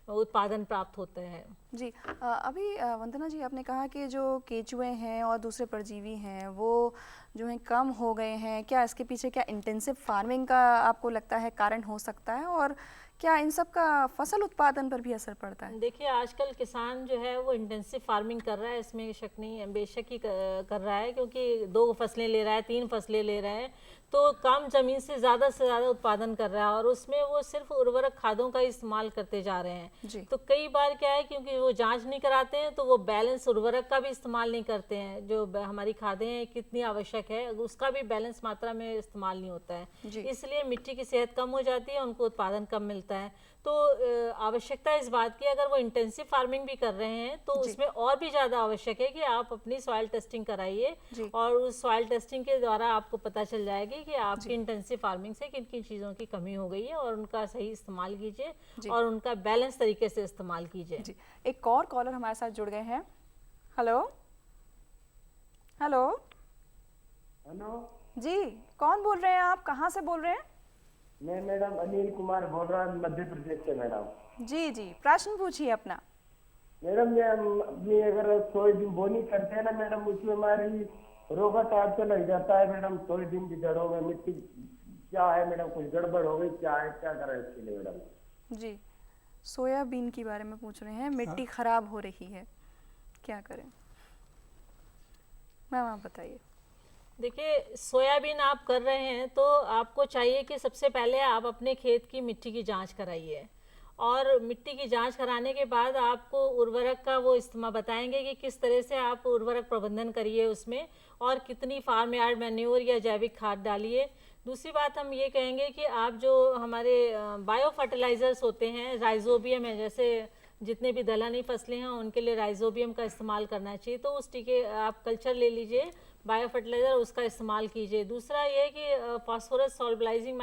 उत्पादन प्राप्त होते हैं। जी अभी वंदना जी, आपने कहा कि जो केचुए हैं और दूसरे परजीवी हैं वो जो हैं कम हो गए हैं, क्या इसके पीछे क्या इंटेंसिव फार्मिंग का आपको लगता है कारण हो सकता है, और क्या इन सब का फसल उत्पादन पर भी असर पड़ता है? देखिए, आजकल किसान जो है वो इंटेंसिव फार्मिंग कर रहा है, इसमें शक नहीं है, बेशक ही कर रहा है, क्योंकि 2 फसलें ले रहा है, 3 फसलें ले रहा है, तो कम ज़मीन से ज़्यादा उत्पादन कर रहा है और उसमें वो सिर्फ उर्वरक खादों का इस्तेमाल करते जा रहे हैं। तो कई बार क्या है, क्योंकि वो जांच नहीं कराते हैं तो वो बैलेंस उर्वरक का भी इस्तेमाल नहीं करते हैं, जो हमारी खादें हैं कितनी आवश्यक है उसका भी बैलेंस मात्रा में इस्तेमाल नहीं होता है, इसलिए मिट्टी की सेहत कम हो जाती है, उनको उत्पादन कम मिलता है। तो आवश्यकता इस बात की, अगर वो इंटेंसिव फार्मिंग भी कर रहे हैं तो उसमें और भी ज़्यादा आवश्यक है कि आप अपनी सॉइल टेस्टिंग कराइए और उस सॉइल टेस्टिंग के द्वारा आपको पता चल जाएगी कि आपकी इंटेंसिव फार्मिंग से किन किन चीज़ों की कमी हो गई है और उनका सही इस्तेमाल कीजिए और उनका बैलेंस तरीके से इस्तेमाल कीजिए। एक और कॉलर हमारे साथ जुड़ गए हैं। हेलो हेलो हेलो जी, कौन बोल रहे हैं आप, कहाँ से बोल रहे हैं? मैं मैडम अनिल कुमार बोल रहा हूँ, मध्य प्रदेश से मैडम। जी जी, प्रश्न पूछिए अपना। मैडम मैं अपनी अगर सोयाबीन बोनी करते हैं ना मैडम, उसमें हमारी रोगा टाइप से लग जाता है मैडम, सोयाबीन की जड़ों में मिट्टी क्या है मैडम, कुछ गड़बड़ हो गई, क्या है, क्या करें इसके लिए मैडम? जी, सोयाबीन के बारे में पूछ रहे हैं, मिट्टी खराब हो रही है, क्या करें? मैम आप बताइए। देखिए, सोयाबीन आप कर रहे हैं तो आपको चाहिए कि सबसे पहले आप अपने खेत की मिट्टी की जांच कराइए और मिट्टी की जांच कराने के बाद आपको उर्वरक का वो इस्तेमाल बताएंगे कि किस तरह से आप उर्वरक प्रबंधन करिए उसमें और कितनी फार्म यार्ड मैन्योर या जैविक खाद डालिए। दूसरी बात हम ये कहेंगे कि आप जो हमारे बायो फर्टिलाइज़र्स होते हैं, राइजोबियम है, जैसे जितने भी दलहनी फसलें हैं उनके लिए राइजोबियम का इस्तेमाल करना चाहिए, तो उस टीके आप कल्चर ले लीजिए, बायो फर्टिलाइज़र उसका इस्तेमाल कीजिए। दूसरा ये कि फास्फोरस सॉल्बलाइजिंग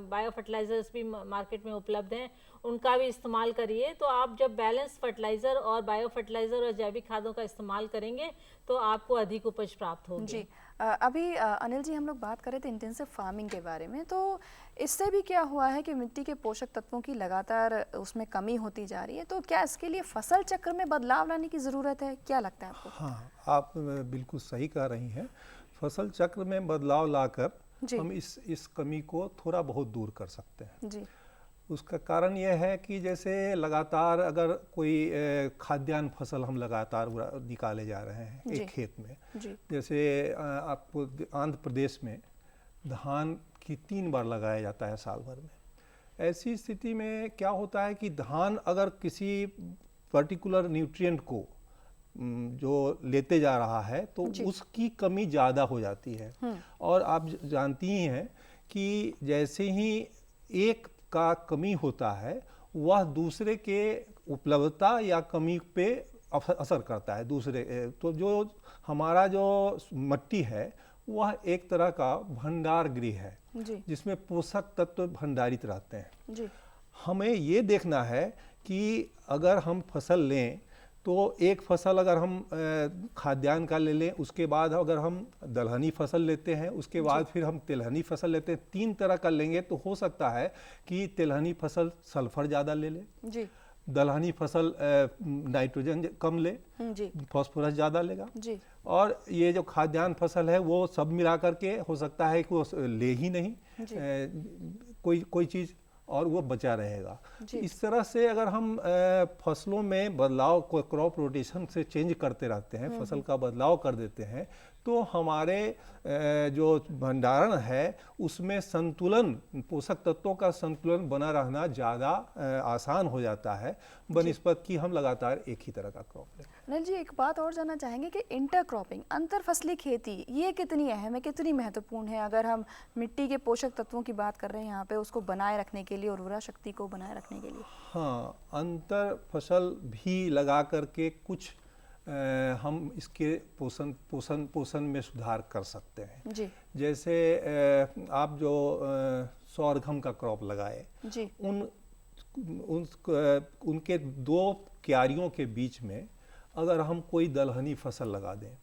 बायो फर्टिलाइज़र्स भी मार्केट में उपलब्ध हैं, उनका भी इस्तेमाल करिए। तो आप जब बैलेंस फर्टिलाइज़र और बायो फर्टिलाइज़र और जैविक खादों का इस्तेमाल करेंगे तो आपको अधिक उपज प्राप्त होगी। जी अभी अनिल जी हम लोग बात कर रहे थे इंटेंसिव फार्मिंग के बारे में, तो इससे भी क्या हुआ है कि मिट्टी के पोषक तत्वों की लगातार उसमें कमी होती जा रही है, तो क्या इसके लिए फसल चक्र में बदलाव लाने की ज़रूरत है, क्या लगता है आपको? हाँ, आप बिल्कुल सही कह रही हैं। फसल चक्र में बदलाव लाकर हम इस कमी को थोड़ा बहुत दूर कर सकते हैं। जी। उसका कारण यह है कि जैसे लगातार अगर कोई खाद्यान्न फसल हम लगातार निकाले जा रहे हैं एक खेत में, जैसे आपको आंध्र प्रदेश में धान की 3 बार लगाया जाता है साल भर में। ऐसी स्थिति में क्या होता है कि धान अगर किसी पर्टिकुलर न्यूट्रिएंट को जो लेते जा रहा है तो उसकी कमी ज़्यादा हो जाती है। और आप जानती ही हैं कि जैसे ही एक का कमी होता है वह दूसरे के उपलब्धता या कमी पे असर करता है दूसरे। तो जो हमारा जो मिट्टी है वह एक तरह का भंडार गृह है जिसमें पोषक तत्व भंडारित रहते हैं। हमें ये देखना है कि अगर हम फसल लें तो एक फसल अगर हम खाद्यान्न का ले लें, उसके बाद अगर हम दलहनी फसल लेते हैं, उसके बाद फिर हम तिलहनी फसल लेते हैं, 3 तरह का लेंगे तो हो सकता है कि तिलहनी फसल सल्फर ज़्यादा ले ले, दलहनी फसल नाइट्रोजन कम ले, फास्फोरस ज़्यादा लेगा, और ये जो खाद्यान्न फसल है वो सब मिला करके हो सकता है कि वो ले ही नहीं कोई चीज़ और वो बचा रहेगा। इस तरह से अगर हम फसलों में बदलाव को क्रॉप रोटेशन से चेंज करते रहते हैं, फसल का बदलाव कर देते हैं, तो हमारे जो भंडारण है उसमें संतुलन, पोषक तत्वों का संतुलन बना रहना ज़्यादा आसान हो जाता है बनिस्बत कि हम लगातार एक ही तरह का क्रॉप लें। अनिल जी, एक बात और जानना चाहेंगे कि इंटरक्रॉपिंग, अंतर फसली खेती, ये कितनी अहम है, कितनी महत्वपूर्ण है अगर हम मिट्टी के पोषक तत्वों की बात कर रहे हैं यहाँ पे, उसको बनाए रखने के लिए, उर्वरा शक्ति को बनाए रखने के लिए? हाँ, अंतर फसल भी लगा करके कुछ हम इसके पोषण में सुधार कर सकते हैं। जैसे आप जो सौरघम का क्रॉप लगाए, उनके 2 क्यारियों के बीच में अगर हम कोई दलहनी फसल लगा दें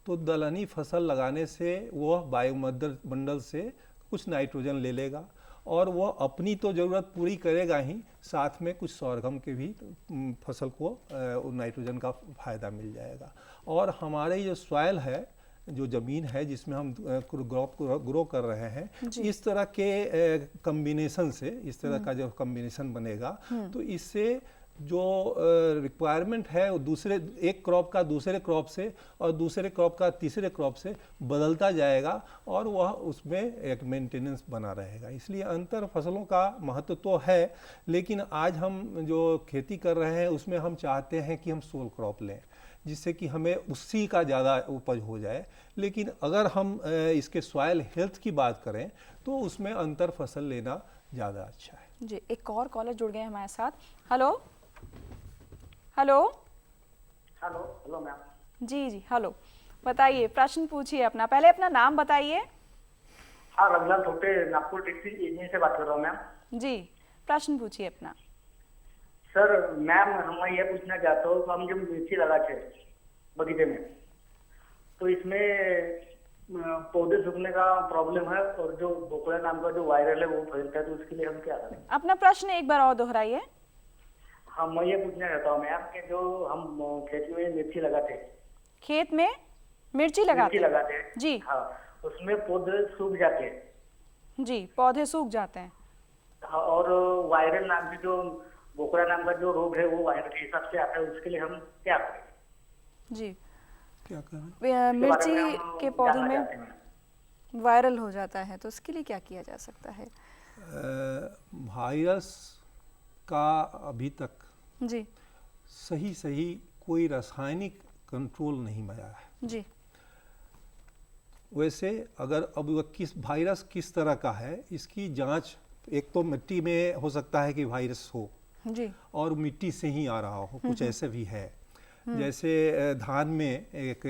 तो दलहनी फसल लगाने से वह वायुमंडल से कुछ नाइट्रोजन ले लेगा और वह अपनी तो ज़रूरत पूरी करेगा ही, साथ में कुछ sorghum के भी फसल को नाइट्रोजन का फ़ायदा मिल जाएगा। और हमारे ये सॉइल है, जो ज़मीन है जिसमें हम ग्रो कर रहे हैं, इस तरह के कम्बिनेशन से, इस तरह का जब कम्बिनेशन बनेगा तो इससे जो रिक्वायरमेंट है वो दूसरे एक क्रॉप का दूसरे क्रॉप से और दूसरे क्रॉप का तीसरे क्रॉप से बदलता जाएगा और वह उसमें एक मेंटेनेंस बना रहेगा। इसलिए अंतर फसलों का महत्व तो है, लेकिन आज हम जो खेती कर रहे हैं उसमें हम चाहते हैं कि हम सोल क्रॉप लें, जिससे कि हमें उसी का ज़्यादा उपज हो जाए। लेकिन अगर हम इसके सॉइल हेल्थ की बात करें तो उसमें अंतर फसल लेना ज़्यादा अच्छा है। जी, एक और कॉलर जुड़ गए हमारे साथ। Hello hello hello hello ma'am. जी जी हेलो, बताइए, प्रश्न पूछिए अपना। पहले अपना नाम बताइए। हाँ, रंगलाल थोटे, नागपुर टैक्सी एजेंसी से बात कर रहा हूँ मैम। जी, प्रश्न पूछिए अपना। सर मैम, हम ये पूछना चाहते हो, हम जो मिर्ची लगा थे बगीचे में, तो इसमें पौधे सूखने का प्रॉब्लम है और जो बोकड़ा नाम का जो वायरल है वो फैलता है, तो उसके लिए हम क्या करें? अपना प्रश्न एक बार और दोहराइए। हाँ, मैं ये पूछना चाहता हूँ मैम कि जो हम खेत में मिर्ची लगाते, खेत में मिर्ची लगाते हैं जी, हाँ, उसमें पौधे सूख जाते हैं। जी, पौधे सूख जाते हैं। हाँ, और वायरल नाम की जो बोकड़ा नाम का जो रोग है वो वायरल के हिसाब से आता है, उसके लिए हम क्या करें? जी, क्या करें? मिर्ची के पौधों में वायरल हो जाता है तो उसके लिए क्या किया जा सकता है? वायरस का अभी तक जी सही कोई रासायनिक कंट्रोल नहीं मिला है। जी, वैसे अगर अब वह वायरस किस तरह का है इसकी जांच, एक तो मिट्टी में हो सकता है कि वायरस हो जी, और मिट्टी से ही आ रहा हो, कुछ ऐसे भी है। जैसे धान में एक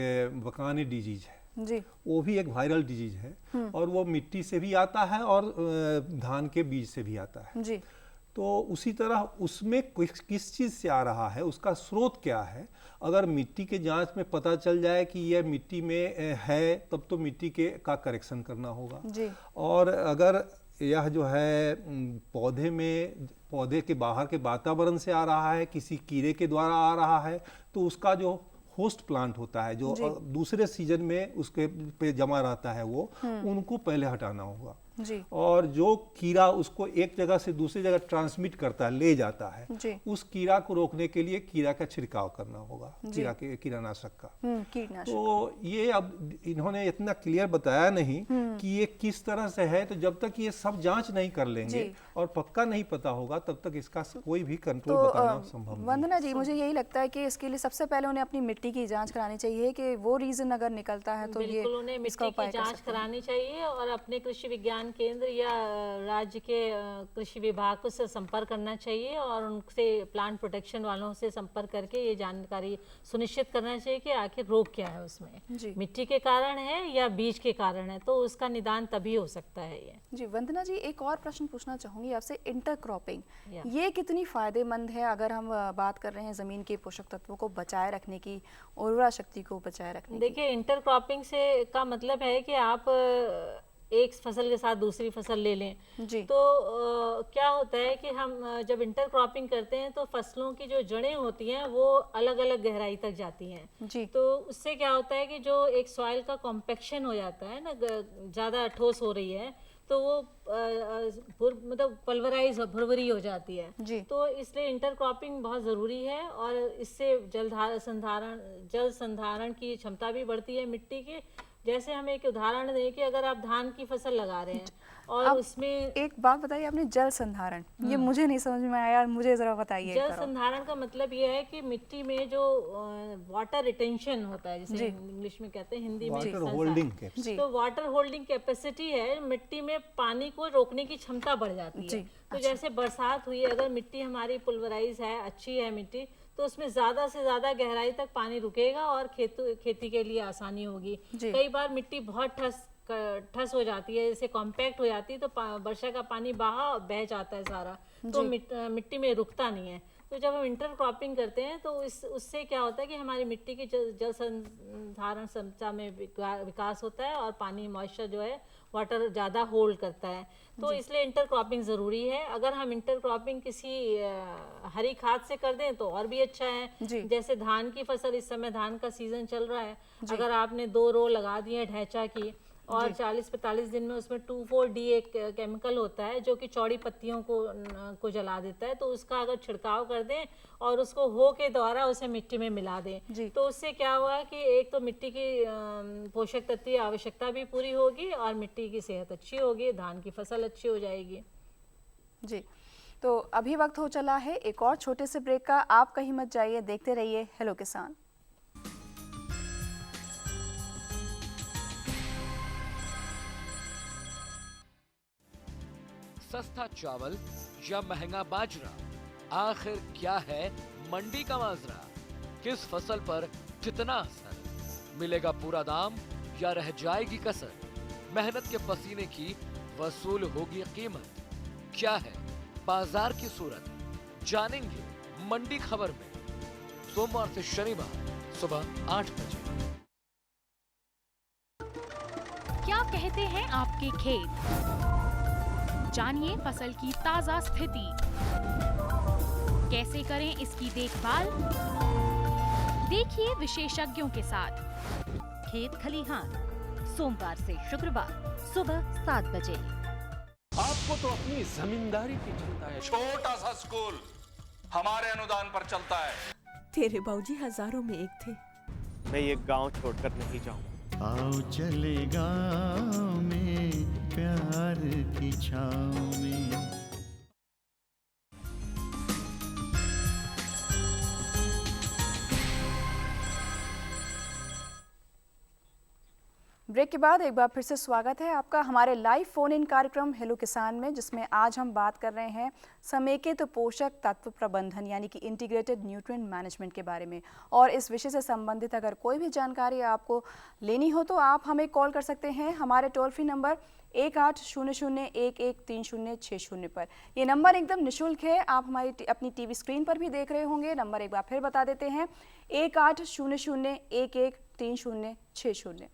बकाने डिजीज है जी, वो भी एक वायरल डिजीज है और वो मिट्टी से भी आता है और धान के बीज से भी आता है जी। तो उसी तरह उसमें किस चीज़ से आ रहा है, उसका स्रोत क्या है, अगर मिट्टी के जांच में पता चल जाए कि यह मिट्टी में है तब तो मिट्टी का करेक्शन करना होगा जी। और अगर यह जो है पौधे के बाहर के वातावरण से आ रहा है, किसी कीड़े के द्वारा आ रहा है, तो उसका जो होस्ट प्लांट होता है जो दूसरे सीजन में उसके पे जमा रहता है वो उनको पहले हटाना होगा जी। और जो कीड़ा उसको एक जगह से दूसरी जगह ट्रांसमिट करता है, ले जाता है जी। उस कीड़ा को रोकने के लिए कीड़ा का छिड़काव करना होगा, कीड़ानाशक का। तो ये अब इन्होंने इतना क्लियर बताया नहीं कि ये किस तरह से है, तो जब तक ये सब जांच नहीं कर लेंगे और पक्का नहीं पता होगा तब तक इसका कोई भी कंट्रोल बताना संभव नहीं। वंदना जी, मुझे यही लगता है कि इसके लिए सबसे पहले उन्हें अपनी मिट्टी की जांच करानी चाहिए कि वो रीजन अगर निकलता है तो ये उन्हें मिट्टी की जांच करानी चाहिए और अपने कृषि विज्ञान केंद्र या राज्य के कृषि विभाग को से संपर्क करना चाहिए और उनसे प्लांट प्रोटेक्शन वालों से संपर्क करके ये जानकारी सुनिश्चित करना चाहिए कि आखिर रोग क्या है उसमें, मिट्टी के कारण है या बीज के कारण है, तो उसका निदान तभी हो सकता है ये। जी वंदना जी, एक और प्रश्न पूछना चाहूंगी आपसे, इंटरक्रॉपिंग ये कितनी फायदेमंद है अगर हम बात कर रहे हैं जमीन के पोषक तत्वों को बचाए रखने की, उर्वरा शक्ति को बचाए रखने की? देखिए, इंटरक्रॉपिंग से का मतलब है कि आप एक फसल के साथ दूसरी फसल ले लें जी। तो क्या होता है कि हम जब इंटरक्रॉपिंग करते हैं तो फसलों की जो जड़ें होती हैं वो अलग अलग गहराई तक जाती हैं जी। तो उससे क्या होता है कि जो एक सॉइल का कॉम्पेक्शन हो जाता है ना, ज़्यादा ठोस हो रही है तो वो मतलब पल्वराइज भुरभुरी हो जाती है जी। तो इसलिए इंटरक्रॉपिंग बहुत ज़रूरी है और इससे जल संधारण की क्षमता भी बढ़ती है मिट्टी की। जैसे हम एक उदाहरण दें कि अगर आप धान की फसल लगा रहे हैं और उसमें एक बात बताइए आपने, जल संधारण, ये मुझे नहीं समझ में आया, मुझे जरा बताइए। जल संधारण का मतलब ये है कि मिट्टी में जो वाटर रिटेंशन होता है, जैसे इंग्लिश में कहते हैं, हिंदी में तो वाटर होल्डिंग कैपेसिटी है, मिट्टी में पानी को रोकने की क्षमता बढ़ जाती है। तो जैसे बरसात हुई, अगर मिट्टी हमारी पुल्वराइज है, अच्छी है मिट्टी, तो उसमें ज़्यादा से ज़्यादा गहराई तक पानी रुकेगा और खेती के लिए आसानी होगी। कई बार मिट्टी बहुत ठस हो जाती है, जैसे कॉम्पैक्ट हो जाती है तो वर्षा का पानी बह जाता है सारा, तो मिट्टी में रुकता नहीं है। तो जब हम इंटर क्रॉपिंग करते हैं तो उससे क्या होता है कि हमारी मिट्टी की जल संधारण क्षमता में विकास होता है और पानी मॉइस्चर जो है वाटर ज़्यादा होल्ड करता है। तो इसलिए इंटर क्रॉपिंग ज़रूरी है। अगर हम इंटर क्रॉपिंग किसी हरी खाद से कर दें तो और भी अच्छा है। जैसे धान की फसल, इस समय धान का सीजन चल रहा है, अगर आपने 2 रो लगा दिए ढैंचा की और 40-45 दिन में उसमें 2,4-D एक केमिकल होता है जो कि चौड़ी पत्तियों को जला देता है, तो उसका अगर छिड़काव कर दें और उसको हो के द्वारा उसे मिट्टी में मिला दें तो उससे क्या हुआ कि एक तो मिट्टी की पोषक तत्व आवश्यकता भी पूरी होगी और मिट्टी की सेहत अच्छी होगी, धान की फसल अच्छी हो जाएगी। जी, तो अभी वक्त हो चला है एक और छोटे से ब्रेक का। आप कहीं मत जाइए, देखते रहिए हेलो किसान। सस्ता चावल या महंगा बाजरा, आखिर क्या है मंडी का माजरा? किस फसल पर कितना असर? मिलेगा पूरा दाम या रह जाएगी कसर? मेहनत के पसीने की वसूल होगी कीमत? क्या है बाजार की सूरत? जानेंगे मंडी खबर में, सोमवार से शनिवार सुबह 8 बजे। क्या कहते हैं आपके खेत? जानिए फसल की ताजा स्थिति, कैसे करें इसकी देखभाल, देखिए विशेषज्ञों के साथ। खेत खलिहान, सोमवार से शुक्रवार सुबह 7 बजे। आपको तो अपनी जमींदारी की चिंता है। छोटा सा स्कूल हमारे अनुदान पर चलता है। तेरे बाबूजी हजारों में एक थे। मैं ये गांव छोड़कर नहीं जाऊं। आओ चले गाँव में प्यार की छाँव में। ब्रेक के बाद एक बार फिर से स्वागत है आपका हमारे लाइव फोन इन कार्यक्रम हेलो किसान में, जिसमें आज हम बात कर रहे हैं समेकित पोषक तत्व प्रबंधन यानी कि इंटीग्रेटेड न्यूट्रिएंट मैनेजमेंट के बारे में। और इस विषय से संबंधित अगर कोई भी जानकारी आपको लेनी हो तो आप हमें कॉल कर सकते हैं हमारे टोल फ्री नंबर 1800113060 पर। ये नंबर एकदम निःशुल्क है। आप हमारी अपनी टीवी स्क्रीन पर भी देख रहे होंगे। नंबर एक बार फिर बता देते हैं 1800113060।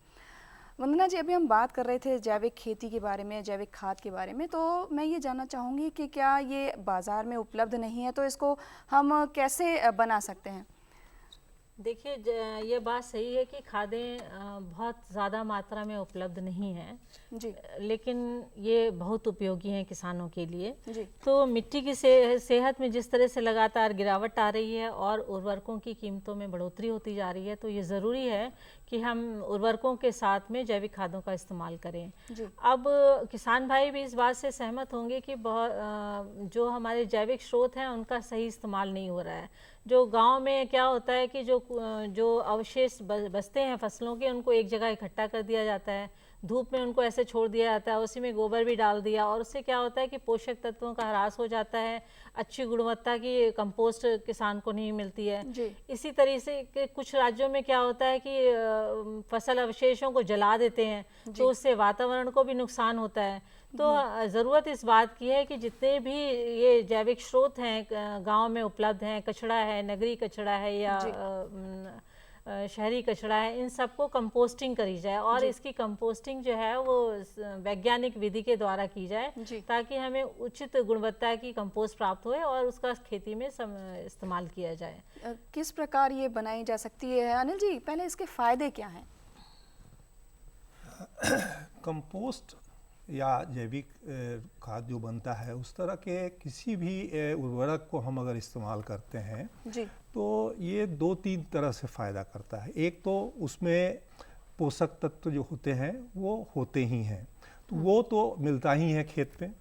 वंदना जी, अभी हम बात कर रहे थे जैविक खेती के बारे में, जैविक खाद के बारे में, तो मैं ये जानना चाहूँगी कि क्या ये बाज़ार में उपलब्ध नहीं है तो इसको हम कैसे बना सकते हैं? देखिए, ये बात सही है कि खादें बहुत ज़्यादा मात्रा में उपलब्ध नहीं हैं जी, लेकिन ये बहुत उपयोगी हैं किसानों के लिए जी। तो मिट्टी की सेहत में जिस तरह से लगातार गिरावट आ रही है और उर्वरकों की कीमतों में बढ़ोतरी होती जा रही है, तो ये ज़रूरी है कि हम उर्वरकों के साथ में जैविक खादों का इस्तेमाल करें जी। अब किसान भाई भी इस बात से सहमत होंगे कि जो हमारे जैविक स्रोत हैं उनका सही इस्तेमाल नहीं हो रहा है। जो गांव में क्या होता है कि जो अवशेष बचते हैं फसलों के, उनको एक जगह इकट्ठा कर दिया जाता है, धूप में उनको ऐसे छोड़ दिया जाता है, उसी में गोबर भी डाल दिया और उससे क्या होता है कि पोषक तत्वों का ह्रास हो जाता है, अच्छी गुणवत्ता की कंपोस्ट किसान को नहीं मिलती है जी। इसी तरह से कुछ राज्यों में क्या होता है कि फसल अवशेषों को जला देते हैं तो उससे वातावरण को भी नुकसान होता है। तो ज़रूरत इस बात की है कि जितने भी ये जैविक स्रोत हैं गांव में उपलब्ध हैं, कचरा है, नगरीय कचरा है या शहरी कचरा है, इन सबको कंपोस्टिंग करी जाए और इसकी कंपोस्टिंग जो है वो वैज्ञानिक विधि के द्वारा की जाए ताकि हमें उचित गुणवत्ता की कंपोस्ट प्राप्त होए और उसका खेती में इस्तेमाल किया जाए। किस प्रकार ये बनाई जा सकती है अनिल जी? पहले इसके फायदे क्या हैं? कंपोस्ट या जैविक खाद जो बनता है, उस तरह के किसी भी उर्वरक को हम अगर इस्तेमाल करते हैं जी, तो ये 2-3 तरह से फ़ायदा करता है। एक तो उसमें पोषक तत्व जो होते हैं वो होते ही हैं, तो वो तो मिलता ही है खेत में।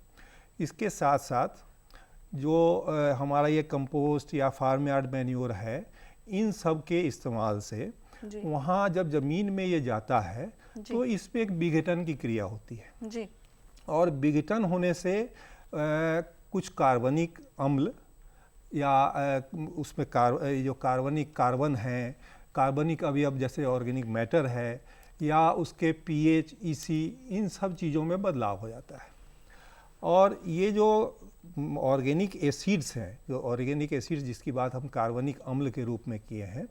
इसके साथ साथ जो हमारा ये कंपोस्ट या फार्म यार्ड मैन्योर है, इन सब के इस्तेमाल से वहाँ जब ज़मीन में ये जाता है तो इस पे एक विघटन की क्रिया होती है जी। और विघटन होने से कुछ कार्बनिक अम्ल या उसमें जो कार्बन है, कार्बनिक अवयव जैसे ऑर्गेनिक मैटर है या उसके pH, EC, इन सब चीज़ों में बदलाव हो जाता है। और ये जो ऑर्गेनिक एसिड्स हैं, जो ऑर्गेनिक एसिड्स जिसकी बात हम कार्बनिक अम्ल के रूप में किए हैं,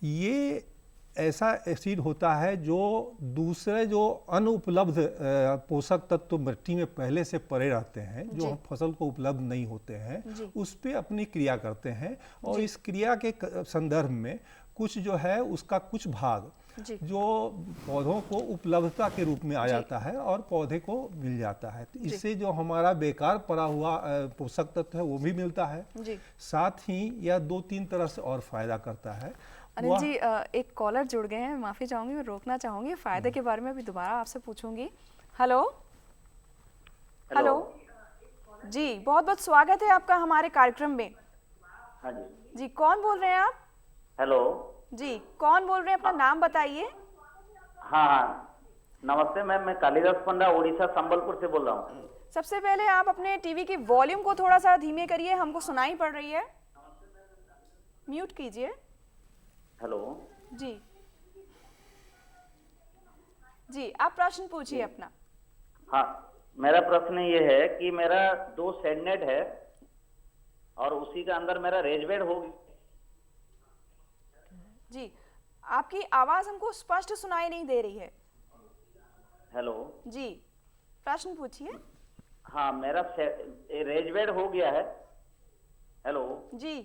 ये ऐसा एसिड होता है जो दूसरे जो अनुपलब्ध पोषक तत्व तो मिट्टी में पहले से पड़े रहते हैं, जो फसल को उपलब्ध नहीं होते हैं, उस पे अपनी क्रिया करते हैं। और इस क्रिया के संदर्भ में कुछ जो है उसका कुछ भाग जो पौधों को उपलब्धता के रूप में आ जाता है और पौधे को मिल जाता है। तो इससे जो हमारा बेकार पड़ा हुआ पोषक तत्व है वो भी मिलता है, साथ ही यह 2-3 तरह से और फायदा करता है। अनिल जी, एक कॉलर जुड़ गए हैं, माफ़ी चाहूँगी, मैं रोकना चाहूँगी, फ़ायदे के बारे में भी दोबारा आपसे पूछूंगी। हेलो हेलो जी, बहुत बहुत स्वागत है आपका हमारे कार्यक्रम में। हाँ जी। जी, कौन बोल रहे हैं आप? हेलो जी, कौन बोल रहे हैं, अपना नाम बताइए। हाँ, नमस्ते मैम, मैं कालिदास पंडा उड़ीसा संबलपुर से बोल रहा हूँ। सबसे पहले आप अपने टीवी की वॉल्यूम को थोड़ा सा धीमे करिए, हमको सुनाई पड़ रही है, म्यूट कीजिए। हेलो जी जी, आप प्रश्न पूछिए अपना। हाँ, मेरा प्रश्न ये है कि मेरा 2 सेडनेट है और उसी के अंदर मेरा रेज बेड हो गया। जी, आपकी आवाज हमको स्पष्ट सुनाई नहीं दे रही है। हेलो जी, प्रश्न पूछिए। हाँ, मेरा रेज बेड हो गया है। हेलो जी,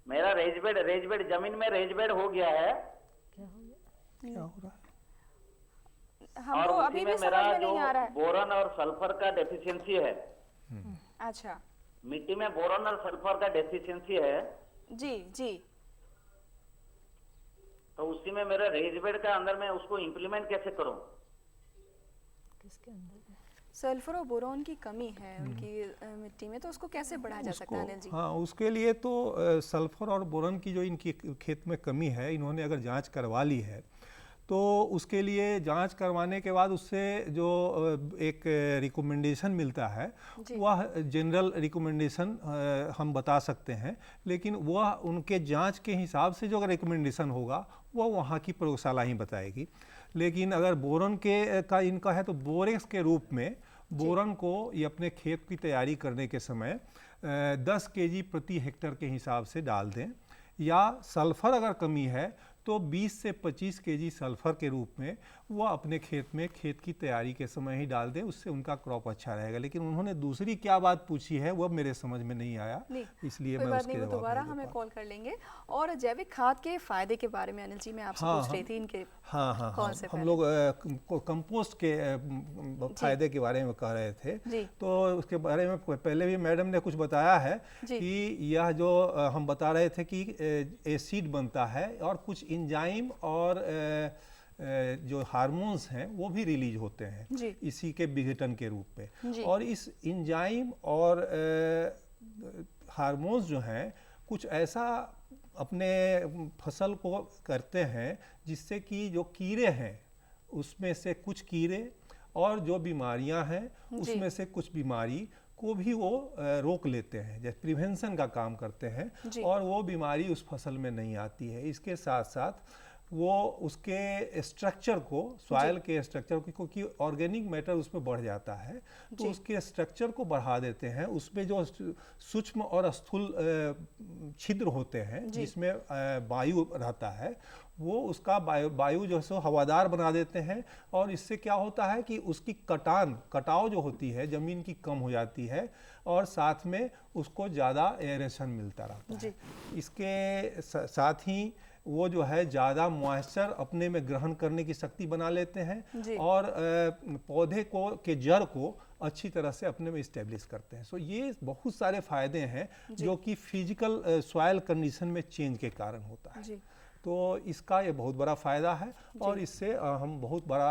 मेरा रेज बेड जमीन में रेज बेड हो गया है। क्या हो रहा है? हमको अभी भी समझ में नहीं आ रहा है। बोरन और सल्फर का डेफिशिएंसी है। अच्छा, मिट्टी में बोरन और सल्फर का डेफिशिएंसी है। जी जी, तो उसी में मेरा रेज बेड का अंदर मैं उसको इम्प्लीमेंट कैसे करूं? किसके अंदर? सल्फर और बोरॉन की कमी है उनकी मिट्टी में, तो उसको कैसे बढ़ाया जा सकता है अनिल जी? हाँ, उसके लिए तो सल्फर और बोरॉन की जो इनकी खेत में कमी है, इन्होंने अगर जांच करवा ली है तो उसके लिए जांच करवाने के बाद उससे जो एक रिकमेंडेशन मिलता है वह जनरल रिकमेंडेशन हम बता सकते हैं, लेकिन वह उनके जांच के हिसाब से जो रिकमेंडेशन होगा वह वहाँ की प्रयोगशाला ही बताएगी। लेकिन अगर बोरॉन का इनका है तो बोरेक्स के रूप में बोरॉन को ये अपने खेत की तैयारी करने के समय 10 केजी प्रति हेक्टेयर के हिसाब से डाल दें, या सल्फर अगर कमी है तो 20 से 25 केजी सल्फर के रूप में वो अपने खेत में खेत की तैयारी के समय ही डाल दें, उससे उनका क्रॉप अच्छा रहेगा। लेकिन उन्होंने दूसरी क्या बात पूछी है वो मेरे समझ में नहीं आया, इसलिए मैं उसके जवाब दोबारा हमें कॉल कर लेंगे। और जैविक खाद के फायदे के बारे में अनिल जी मैं आपसे पूछ रही थी, इनके कौन से हम लोग कंपोस्ट के फायदे के बारे में कह रहे थे, तो उसके बारे में पहले भी मैडम ने कुछ बताया है कि यह जो हम बता रहे थे कि एसिड बनता है और कुछ एंजाइम और जो हार्मोन्स हैं वो भी रिलीज होते हैं इसी के विघटन के रूप में। और इस एंजाइम और हार्मोन्स जो हैं कुछ ऐसा अपने फसल को करते हैं जिससे कि जो कीड़े हैं उसमें से कुछ कीड़े और जो बीमारियां हैं उसमें से कुछ बीमारी को भी वो रोक लेते हैं, जैसे प्रिवेंशन का काम करते हैं, और वो बीमारी उस फसल में नहीं आती है। इसके साथ साथ वो उसके स्ट्रक्चर को, सॉइल के स्ट्रक्चर को, क्योंकि ऑर्गेनिक मैटर उसमें बढ़ जाता है तो उसके स्ट्रक्चर को बढ़ा देते हैं। उसमें जो सूक्ष्म और स्थूल छिद्र होते हैं जिसमें वायु रहता है वो उसका वायु जो है सो हवादार बना देते हैं, और इससे क्या होता है कि उसकी कटाव जो होती है ज़मीन की कम हो जाती है और साथ में उसको ज़्यादा एयरेशन मिलता रहता है। इसके साथ ही वो जो है ज़्यादा मॉइस्चर अपने में ग्रहण करने की शक्ति बना लेते हैं और पौधे के जड़ को अच्छी तरह से अपने में इस्टेब्लिश करते हैं। सो ये बहुत सारे फायदे हैं जो कि फिजिकल सॉइल कंडीशन में चेंज के कारण होता है। तो इसका ये बहुत बड़ा फ़ायदा है और इससे हम बहुत बड़ा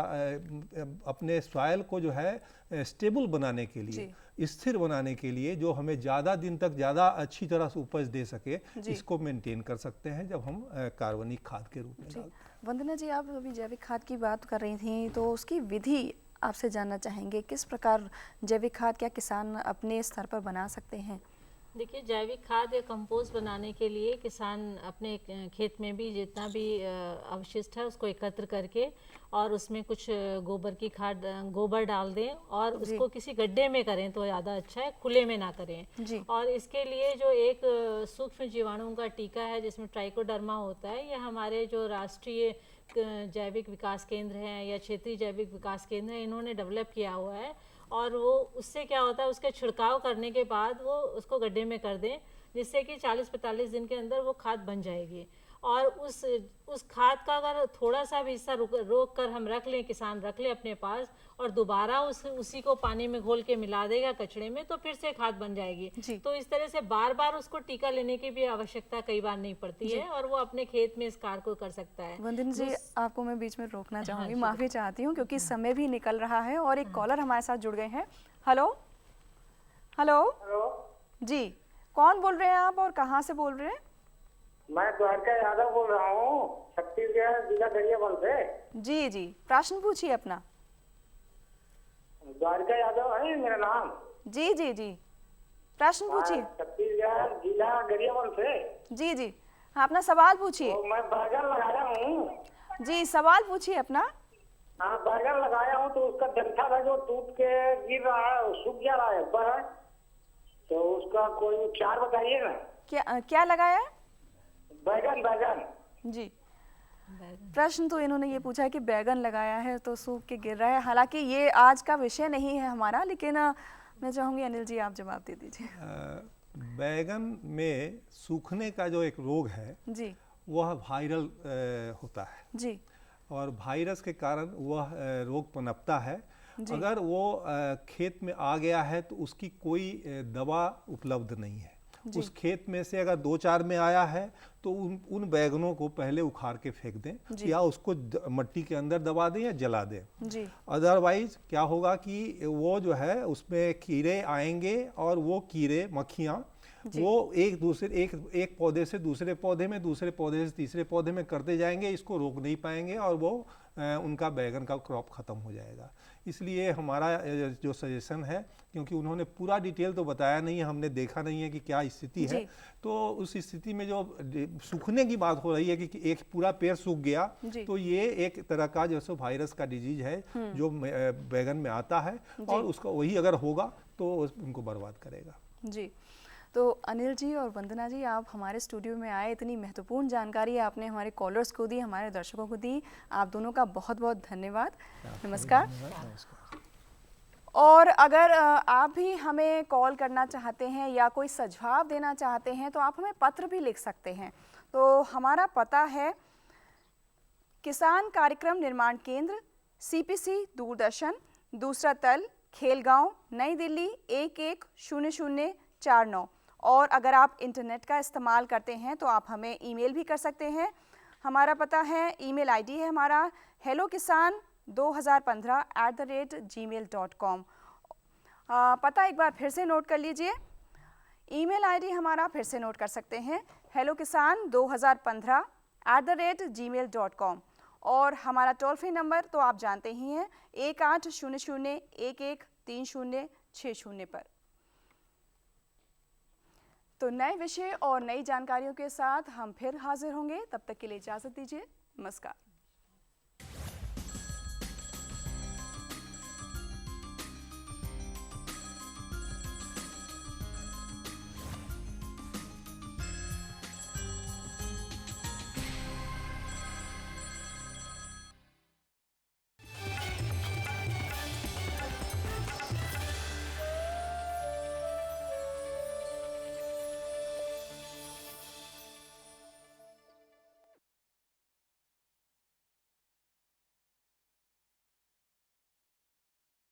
अपने सॉइल को जो है स्टेबल बनाने के लिए, स्थिर बनाने के लिए, जो हमें ज़्यादा दिन तक ज़्यादा अच्छी तरह से उपज दे सके, इसको मेंटेन कर सकते हैं जब हम कार्बनिक खाद के रूप में डालते हैं। वंदना जी, आप अभी जैविक खाद की बात कर रही थी, तो उसकी विधि आपसे जानना चाहेंगे, किस प्रकार जैविक खाद क्या किसान अपने स्तर पर बना सकते हैं? देखिए, जैविक खाद या कंपोस्ट बनाने के लिए किसान अपने खेत में भी जितना भी अवशिष्ट है उसको एकत्र करके और उसमें कुछ गोबर की खाद, गोबर डाल दें और उसको किसी गड्ढे में करें तो ज़्यादा अच्छा है, खुले में ना करें। और इसके लिए जो एक सूक्ष्म जीवाणुओं का टीका है जिसमें ट्राइकोडर्मा होता है, यह हमारे जो राष्ट्रीय जैविक विकास केंद्र हैं या क्षेत्रीय जैविक विकास केंद्र हैं, इन्होंने डेवलप किया हुआ है। और वो उससे क्या होता है, उसके छिड़काव करने के बाद वो उसको गड्ढे में कर दें, जिससे कि 40-45 दिन के अंदर वो खाद बन जाएगी। और उस खाद का अगर थोड़ा सा भी हिस्सा रोक कर हम रख लें, किसान रख ले अपने पास और दोबारा उसी को पानी में घोल के मिला देगा कचड़े में, तो फिर से खाद बन जाएगी। तो इस तरह से बार बार उसको टीका लेने की भी आवश्यकता कई बार नहीं पड़ती है और वो अपने खेत में इस कार्य को कर सकता है। वंदना जी, आपको मैं बीच में रोकना चाहूंगी, माफी चाहती हूँ क्योंकि समय भी निकल रहा है और एक कॉलर हमारे साथ जुड़ गए हैं। हेलो हेलो जी, कौन बोल रहे हैं आप और कहाँ से बोल रहे हैं? मैं द्वारका यादव बोल रहा हूँ, छत्तीसगढ़ जिला गरियाबंद से। जी जी, प्रश्न पूछिए अपना। द्वारका यादव है मेरा नाम। जी जी जी, प्रश्न पूछिए। छत्तीसगढ़ जिला गरियाबंद से। जी जी, हाँ, अपना सवाल पूछिए। तो मैं बैगन लगाया हूँ। जी, सवाल पूछिए अपना। हाँ, बैगन लगाया हूँ तो उसका डंठा था जो टूट के गिर रहा है, सूख जा रहा है ऊपर, तो उसका कोई उपचार बताइए ना। क्या लगाया है? बैगन। बैगन जी, प्रश्न तो इन्होंने ये पूछा है कि बैगन लगाया है तो सूख के गिर रहा है। हालांकि ये आज का विषय नहीं है हमारा, लेकिन मैं चाहूँगी अनिल जी आप जवाब दे दीजिए। बैगन में सूखने का जो एक रोग है जी, वह वायरल होता है जी, और वायरस के कारण वह रोग पनपता है। अगर वो खेत में आ गया है तो उसकी कोई दवा उपलब्ध नहीं है। उस खेत में से अगर 2-4 में आया है तो उन बैगनों को पहले उखाड़ के फेंक दें या उसको मट्टी के अंदर दबा दें या जला दें। अदरवाइज क्या होगा कि वो जो है उसमें कीड़े आएंगे और वो कीड़े मक्खियाँ वो एक पौधे से दूसरे पौधे में, दूसरे पौधे से तीसरे पौधे में करते जाएंगे, इसको रोक नहीं पाएंगे और वो उनका बैगन का क्रॉप ख़त्म हो जाएगा। इसलिए हमारा जो सजेशन है, क्योंकि उन्होंने पूरा डिटेल तो बताया नहीं है, हमने देखा नहीं है कि क्या स्थिति है, तो उस स्थिति में जो सूखने की बात हो रही है कि एक पूरा पेड़ सूख गया, तो ये एक तरह का जैसे वायरस का डिजीज है जो बैगन में आता है और उसका वही अगर होगा तो उनको बर्बाद करेगा। जी, तो अनिल जी और वंदना जी, आप हमारे स्टूडियो में आए, इतनी महत्वपूर्ण जानकारी आपने हमारे कॉलर्स को दी, हमारे दर्शकों को दी, आप दोनों का बहुत बहुत धन्यवाद। नमस्कार। और अगर आप भी हमें कॉल करना चाहते हैं या कोई सुझाव देना चाहते हैं तो आप हमें पत्र भी लिख सकते हैं। तो हमारा पता है किसान कार्यक्रम निर्माण केंद्र, CPC दूरदर्शन, दूसरा तल, खेलगांव, नई दिल्ली 110049। और अगर आप इंटरनेट का इस्तेमाल करते हैं तो आप हमें ईमेल भी कर सकते हैं। हमारा पता है, ईमेल आईडी है हमारा hellokisan2015@gmail.com। पता एक बार फिर से नोट कर लीजिए, ईमेल आईडी हमारा फिर से नोट कर सकते हैं hellokisan2015@gmail.com। और हमारा टोल फ्री नंबर तो आप जानते ही हैं 1800113060 पर। तो नए विषय और नई जानकारियों के साथ हम फिर हाजिर होंगे, तब तक के लिए इजाज़त दीजिए। नमस्कार।